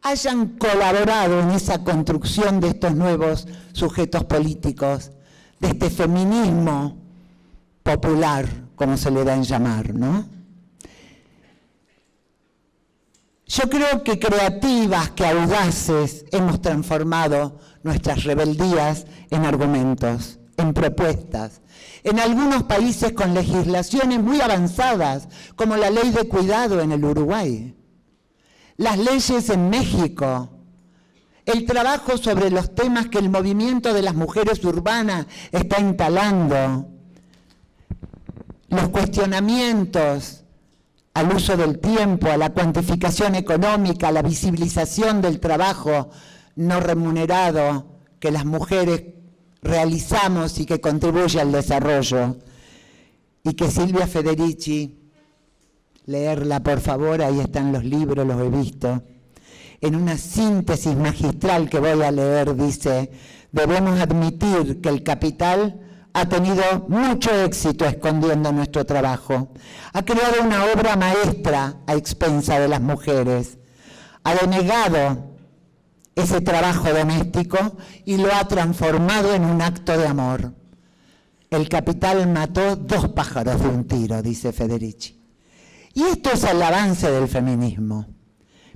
hayan colaborado en esa construcción de estos nuevos sujetos políticos, de este feminismo popular, como se le da en llamar, ¿no? Yo creo que creativas, que audaces, hemos transformado nuestras rebeldías en argumentos, en propuestas. En algunos países con legislaciones muy avanzadas, como la ley de cuidado en el Uruguay, las leyes en México, el trabajo sobre los temas que el movimiento de las mujeres urbanas está instalando, los cuestionamientos al uso del tiempo, a la cuantificación económica, a la visibilización del trabajo no remunerado que las mujeres realizamos y que contribuye al desarrollo. Y que Silvia Federici, leerla por favor, ahí están los libros, los he visto, en una síntesis magistral que voy a leer, dice: debemos admitir que el capital ha tenido mucho éxito escondiendo nuestro trabajo. Ha creado una obra maestra a expensa de las mujeres. Ha denegado ese trabajo doméstico y lo ha transformado en un acto de amor. El capital mató 2 pájaros de un tiro, dice Federici. Y esto es el avance del feminismo.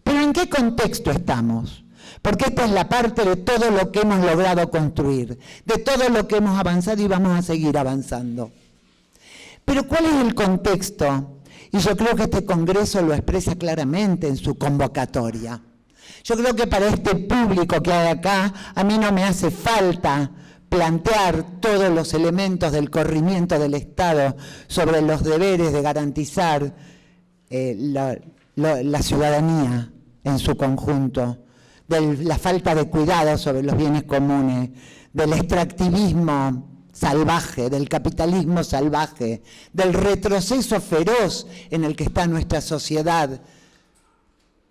Pero ¿en qué contexto estamos? Porque esta es la parte de todo lo que hemos logrado construir, de todo lo que hemos avanzado y vamos a seguir avanzando. Pero ¿cuál es el contexto? Y yo creo que este Congreso lo expresa claramente en su convocatoria. Yo creo que para este público que hay acá, a mí no me hace falta plantear todos los elementos del corrimiento del Estado sobre los deberes de garantizar la ciudadanía en su conjunto, de la falta de cuidado sobre los bienes comunes, del extractivismo salvaje, del capitalismo salvaje, del retroceso feroz en el que está nuestra sociedad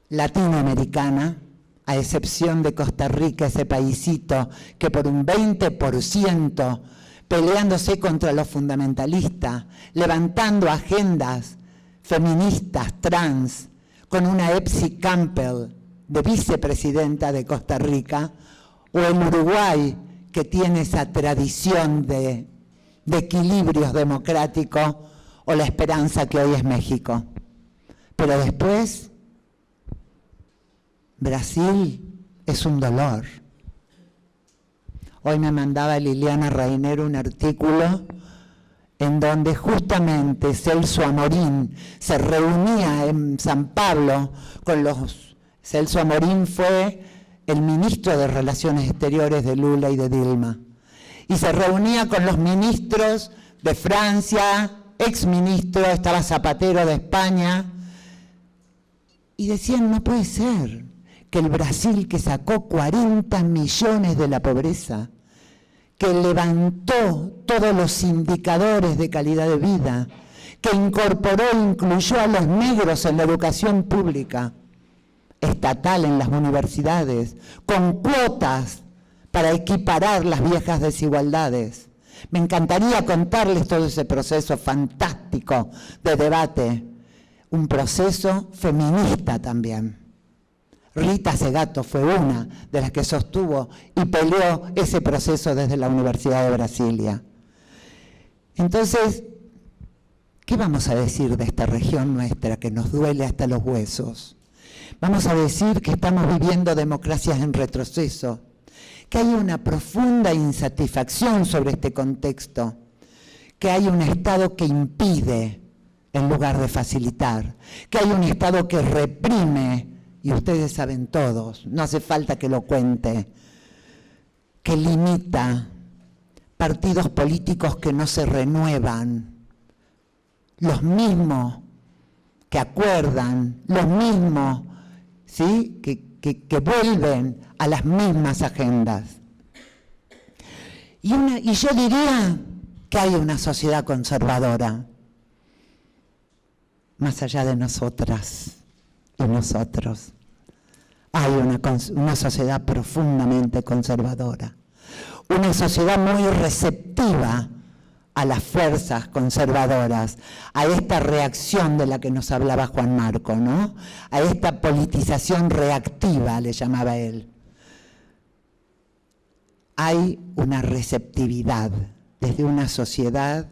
latinoamericana, a excepción de Costa Rica, ese paisito que por un 20%, peleándose contra los fundamentalistas, levantando agendas feministas, trans, con una Epsi Campbell de vicepresidenta de Costa Rica, o el Uruguay, que tiene esa tradición de equilibrios democráticos, o la esperanza que hoy es México. Pero después, Brasil es un dolor. Hoy me mandaba Liliana Rainer un artículo en donde justamente Celso Amorín se reunía en San Pablo con los... Celso Amorín fue el ministro de Relaciones Exteriores de Lula y de Dilma. Y se reunía con los ministros de Francia, exministro, estaba Zapatero de España, y decían, no puede ser que el Brasil, que sacó 40 millones de la pobreza, que levantó todos los indicadores de calidad de vida, que incorporó e incluyó a los negros en la educación pública, estatal en las universidades, con cuotas para equiparar las viejas desigualdades. Me encantaría contarles todo ese proceso fantástico de debate, un proceso feminista también. Rita Segato fue una de las que sostuvo y peleó ese proceso desde la Universidad de Brasilia. Entonces, ¿qué vamos a decir de esta región nuestra que nos duele hasta los huesos? Vamos a decir que estamos viviendo democracias en retroceso, que hay una profunda insatisfacción sobre este contexto, que hay un Estado que impide en lugar de facilitar, que hay un Estado que reprime, y ustedes saben todos, no hace falta que lo cuente, que limita partidos políticos que no se renuevan, los mismos que acuerdan, los mismos, ¿sí?, que vuelven a las mismas agendas. Y yo diría que hay una sociedad conservadora. más allá de nosotras y nosotros. Hay una sociedad profundamente conservadora, una sociedad muy receptiva a las fuerzas conservadoras, a esta reacción de la que nos hablaba Juan Marco, ¿no? A esta politización reactiva, le llamaba él. Hay una receptividad desde una sociedad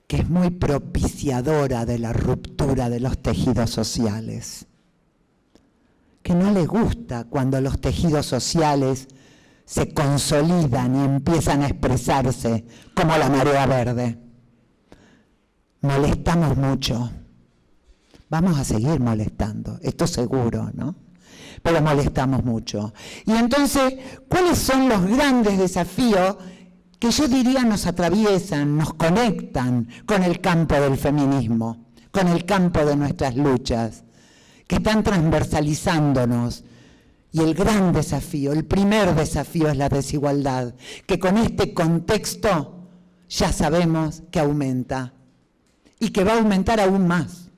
que es muy propiciadora de la ruptura de los tejidos sociales, que no le gusta cuando los tejidos sociales se consolidan y empiezan a expresarse como la marea verde. Molestamos mucho. Vamos a seguir molestando, esto seguro, ¿no? Pero molestamos mucho. Y entonces, ¿cuáles son los grandes desafíos que yo diría nos atraviesan, nos conectan con el campo del feminismo, con el campo de nuestras luchas, que están transversalizándonos? Y el gran desafío, el primer desafío es la desigualdad, que con este contexto ya sabemos que aumenta y que va a aumentar aún más.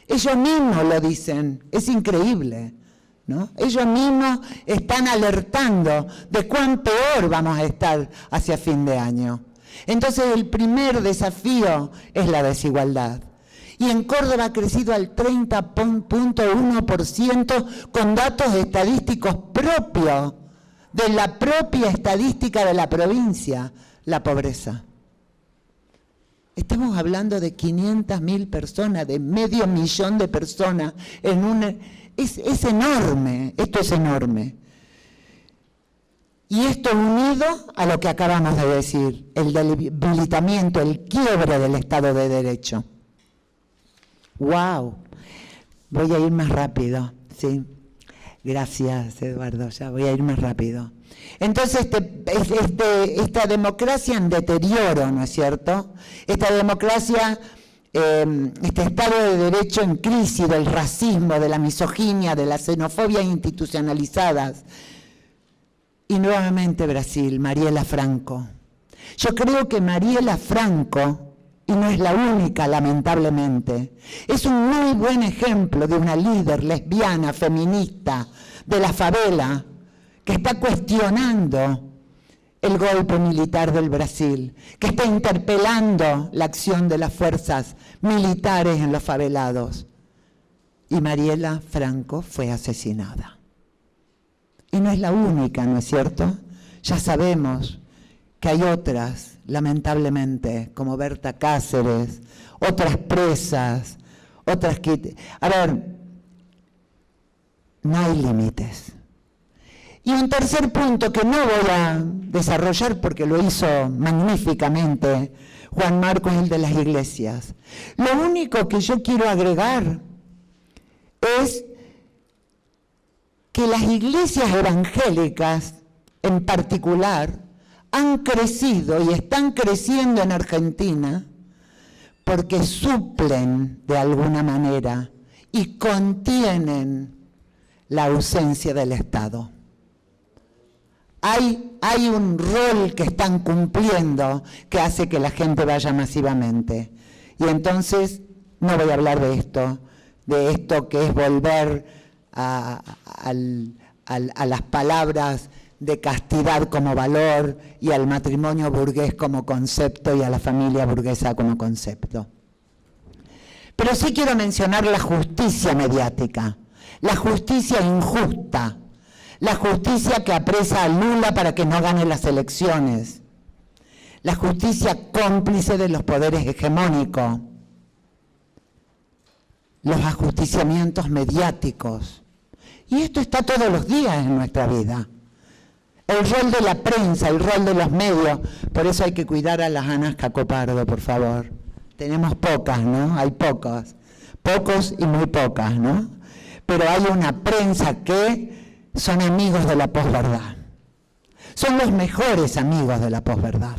Ellos mismos lo dicen, es increíble, ¿no? Ellos mismos están alertando de cuán peor vamos a estar hacia fin de año. Entonces el primer desafío es la desigualdad. Y en Córdoba ha crecido al 30.1% con datos estadísticos propios de la propia estadística de la provincia, la pobreza. Estamos hablando de 500.000 personas, de 500.000 de personas. Es enorme, esto es enorme. Y esto unido a lo que acabamos de decir, el debilitamiento, el quiebre del Estado de Derecho. ¡Wow! Voy a ir más rápido, ¿sí? Gracias, Eduardo, ya voy a ir más rápido. Entonces, esta democracia en deterioro, ¿no es cierto? Esta democracia, este Estado de Derecho en crisis, del racismo, de la misoginia, de la xenofobia institucionalizadas. Y nuevamente Brasil, Marielle Franco. Yo creo que Marielle Franco, y no es la única, lamentablemente, es un muy buen ejemplo de una líder lesbiana, feminista, de la favela, que está cuestionando el golpe militar del Brasil, que está interpelando la acción de las fuerzas militares en los favelados. Y Marielle Franco fue asesinada. Y no es la única, ¿no es cierto? Ya sabemos que hay otras, lamentablemente, como Berta Cáceres, otras presas, otras que... A ver, no hay límites. Y un tercer punto que no voy a desarrollar porque lo hizo magníficamente Juan Marco es el de las iglesias. Lo único que yo quiero agregar es que las iglesias evangélicas, en particular, han crecido y están creciendo en Argentina porque suplen de alguna manera y contienen la ausencia del Estado. Hay un rol que están cumpliendo que hace que la gente vaya masivamente. Y entonces no voy a hablar de esto que es volver a las palabras de castidad como valor y al matrimonio burgués como concepto y a la familia burguesa como concepto. Pero sí quiero mencionar la justicia mediática, la justicia injusta, la justicia que apresa a Lula para que no gane las elecciones, la justicia cómplice de los poderes hegemónicos, los ajusticiamientos mediáticos. Y esto está todos los días en nuestra vida. El rol de la prensa, el rol de los medios, por eso hay que cuidar a las Anas Cacopardo, por favor. Tenemos pocas, ¿no? Hay pocos y muy pocas, ¿no? Pero hay una prensa que son amigos de la posverdad. Son los mejores amigos de la posverdad.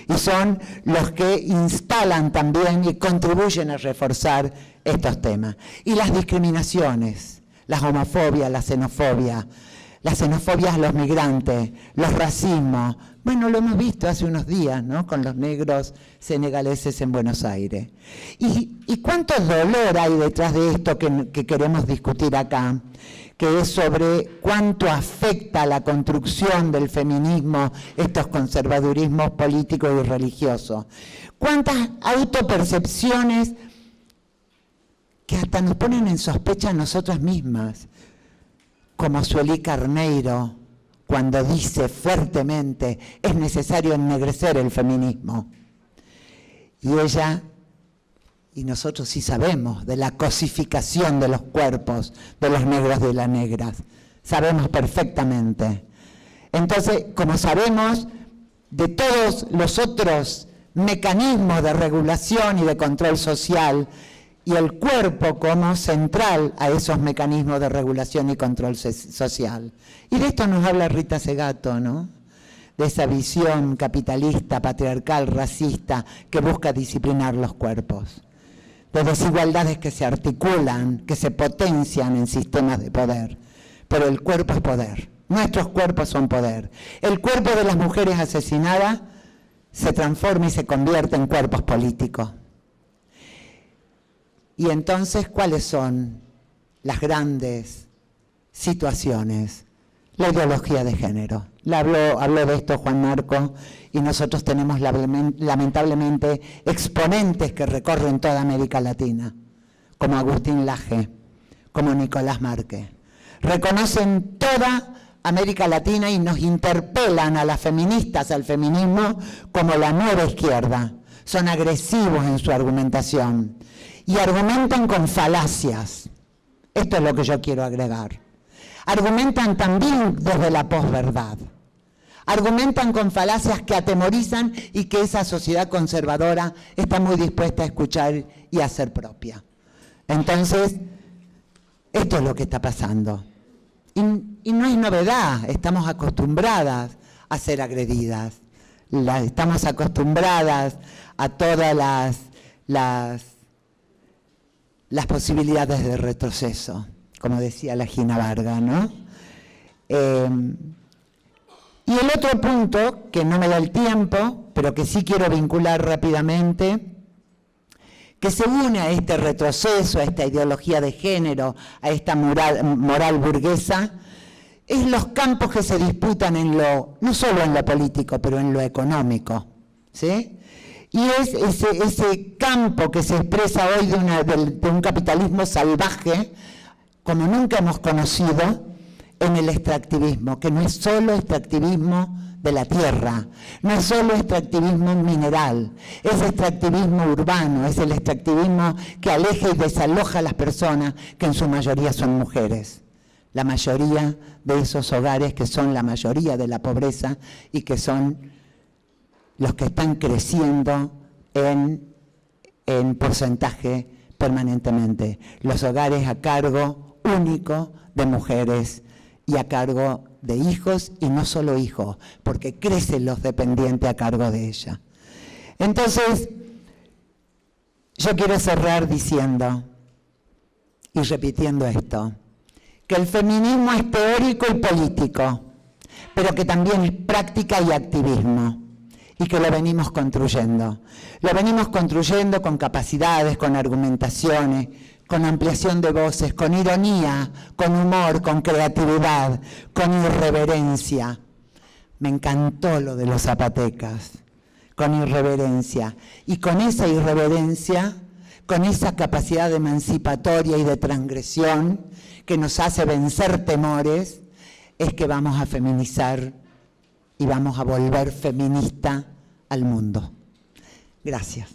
Y son los que instalan también y contribuyen a reforzar estos temas. Y las discriminaciones, la homofobia, la xenofobia, las xenofobias a los migrantes, los racismos. Bueno, lo hemos visto hace unos días, ¿no?, con los negros senegaleses en Buenos Aires. ¿Y cuánto dolor hay detrás de esto que queremos discutir acá? Que es sobre cuánto afecta a la construcción del feminismo estos conservadurismos políticos y religiosos. Cuántas autopercepciones que hasta nos ponen en sospecha a nosotras mismas, como Suelí Carneiro, cuando dice fuertemente es necesario ennegrecer el feminismo. Y ella, y nosotros sí sabemos de la cosificación de los cuerpos de los negros y de las negras, sabemos perfectamente. Entonces, como sabemos de todos los otros mecanismos de regulación y de control social, y el cuerpo como central a esos mecanismos de regulación y control social. Y de esto nos habla Rita Segato, ¿no?, de esa visión capitalista, patriarcal, racista, que busca disciplinar los cuerpos, de desigualdades que se articulan, que se potencian en sistemas de poder. Pero el cuerpo es poder, nuestros cuerpos son poder. El cuerpo de las mujeres asesinadas se transforma y se convierte en cuerpos políticos. Y entonces, ¿cuáles son las grandes situaciones? La ideología de género. Habló de esto Juan Marco, y nosotros tenemos lamentablemente exponentes que recorren toda América Latina, como Agustín Laje, como Nicolás Márquez. Reconocen toda América Latina y nos interpelan a las feministas, al feminismo, como la nueva izquierda. Son agresivos en su argumentación. Y argumentan con falacias. Esto es lo que yo quiero agregar. Argumentan también desde la posverdad. Argumentan con falacias que atemorizan y que esa sociedad conservadora está muy dispuesta a escuchar y a hacer propia. Entonces, esto es lo que está pasando. Y no es novedad, estamos acostumbradas a ser agredidas. Estamos acostumbradas a todas las posibilidades de retroceso, como decía la Gina Varga, ¿no? Y el otro punto, que no me da el tiempo, pero que sí quiero vincular rápidamente, que se une a este retroceso, a esta ideología de género, a esta moral burguesa, es los campos que se disputan no solo en lo político, pero en lo económico, ¿sí? Y es ese campo que se expresa hoy de un capitalismo salvaje, como nunca hemos conocido, en el extractivismo, que no es solo extractivismo de la tierra, no es solo extractivismo mineral, es extractivismo urbano, es el extractivismo que aleja y desaloja a las personas, que en su mayoría son mujeres. La mayoría de esos hogares que son la mayoría de la pobreza y que son los que están creciendo en porcentaje permanentemente. Los hogares a cargo único de mujeres y a cargo de hijos, y no solo hijos, porque crecen los dependientes a cargo de ella. Entonces, yo quiero cerrar diciendo y repitiendo esto, que el feminismo es teórico y político, pero que también es práctica y activismo, y que lo venimos construyendo. Lo venimos construyendo con capacidades, con argumentaciones, con ampliación de voces, con ironía, con humor, con creatividad, con irreverencia. Me encantó lo de los zapatecas, con irreverencia. Y con esa irreverencia, con esa capacidad emancipatoria y de transgresión que nos hace vencer temores, es que vamos a feminizar y vamos a volver feminista al mundo. Gracias.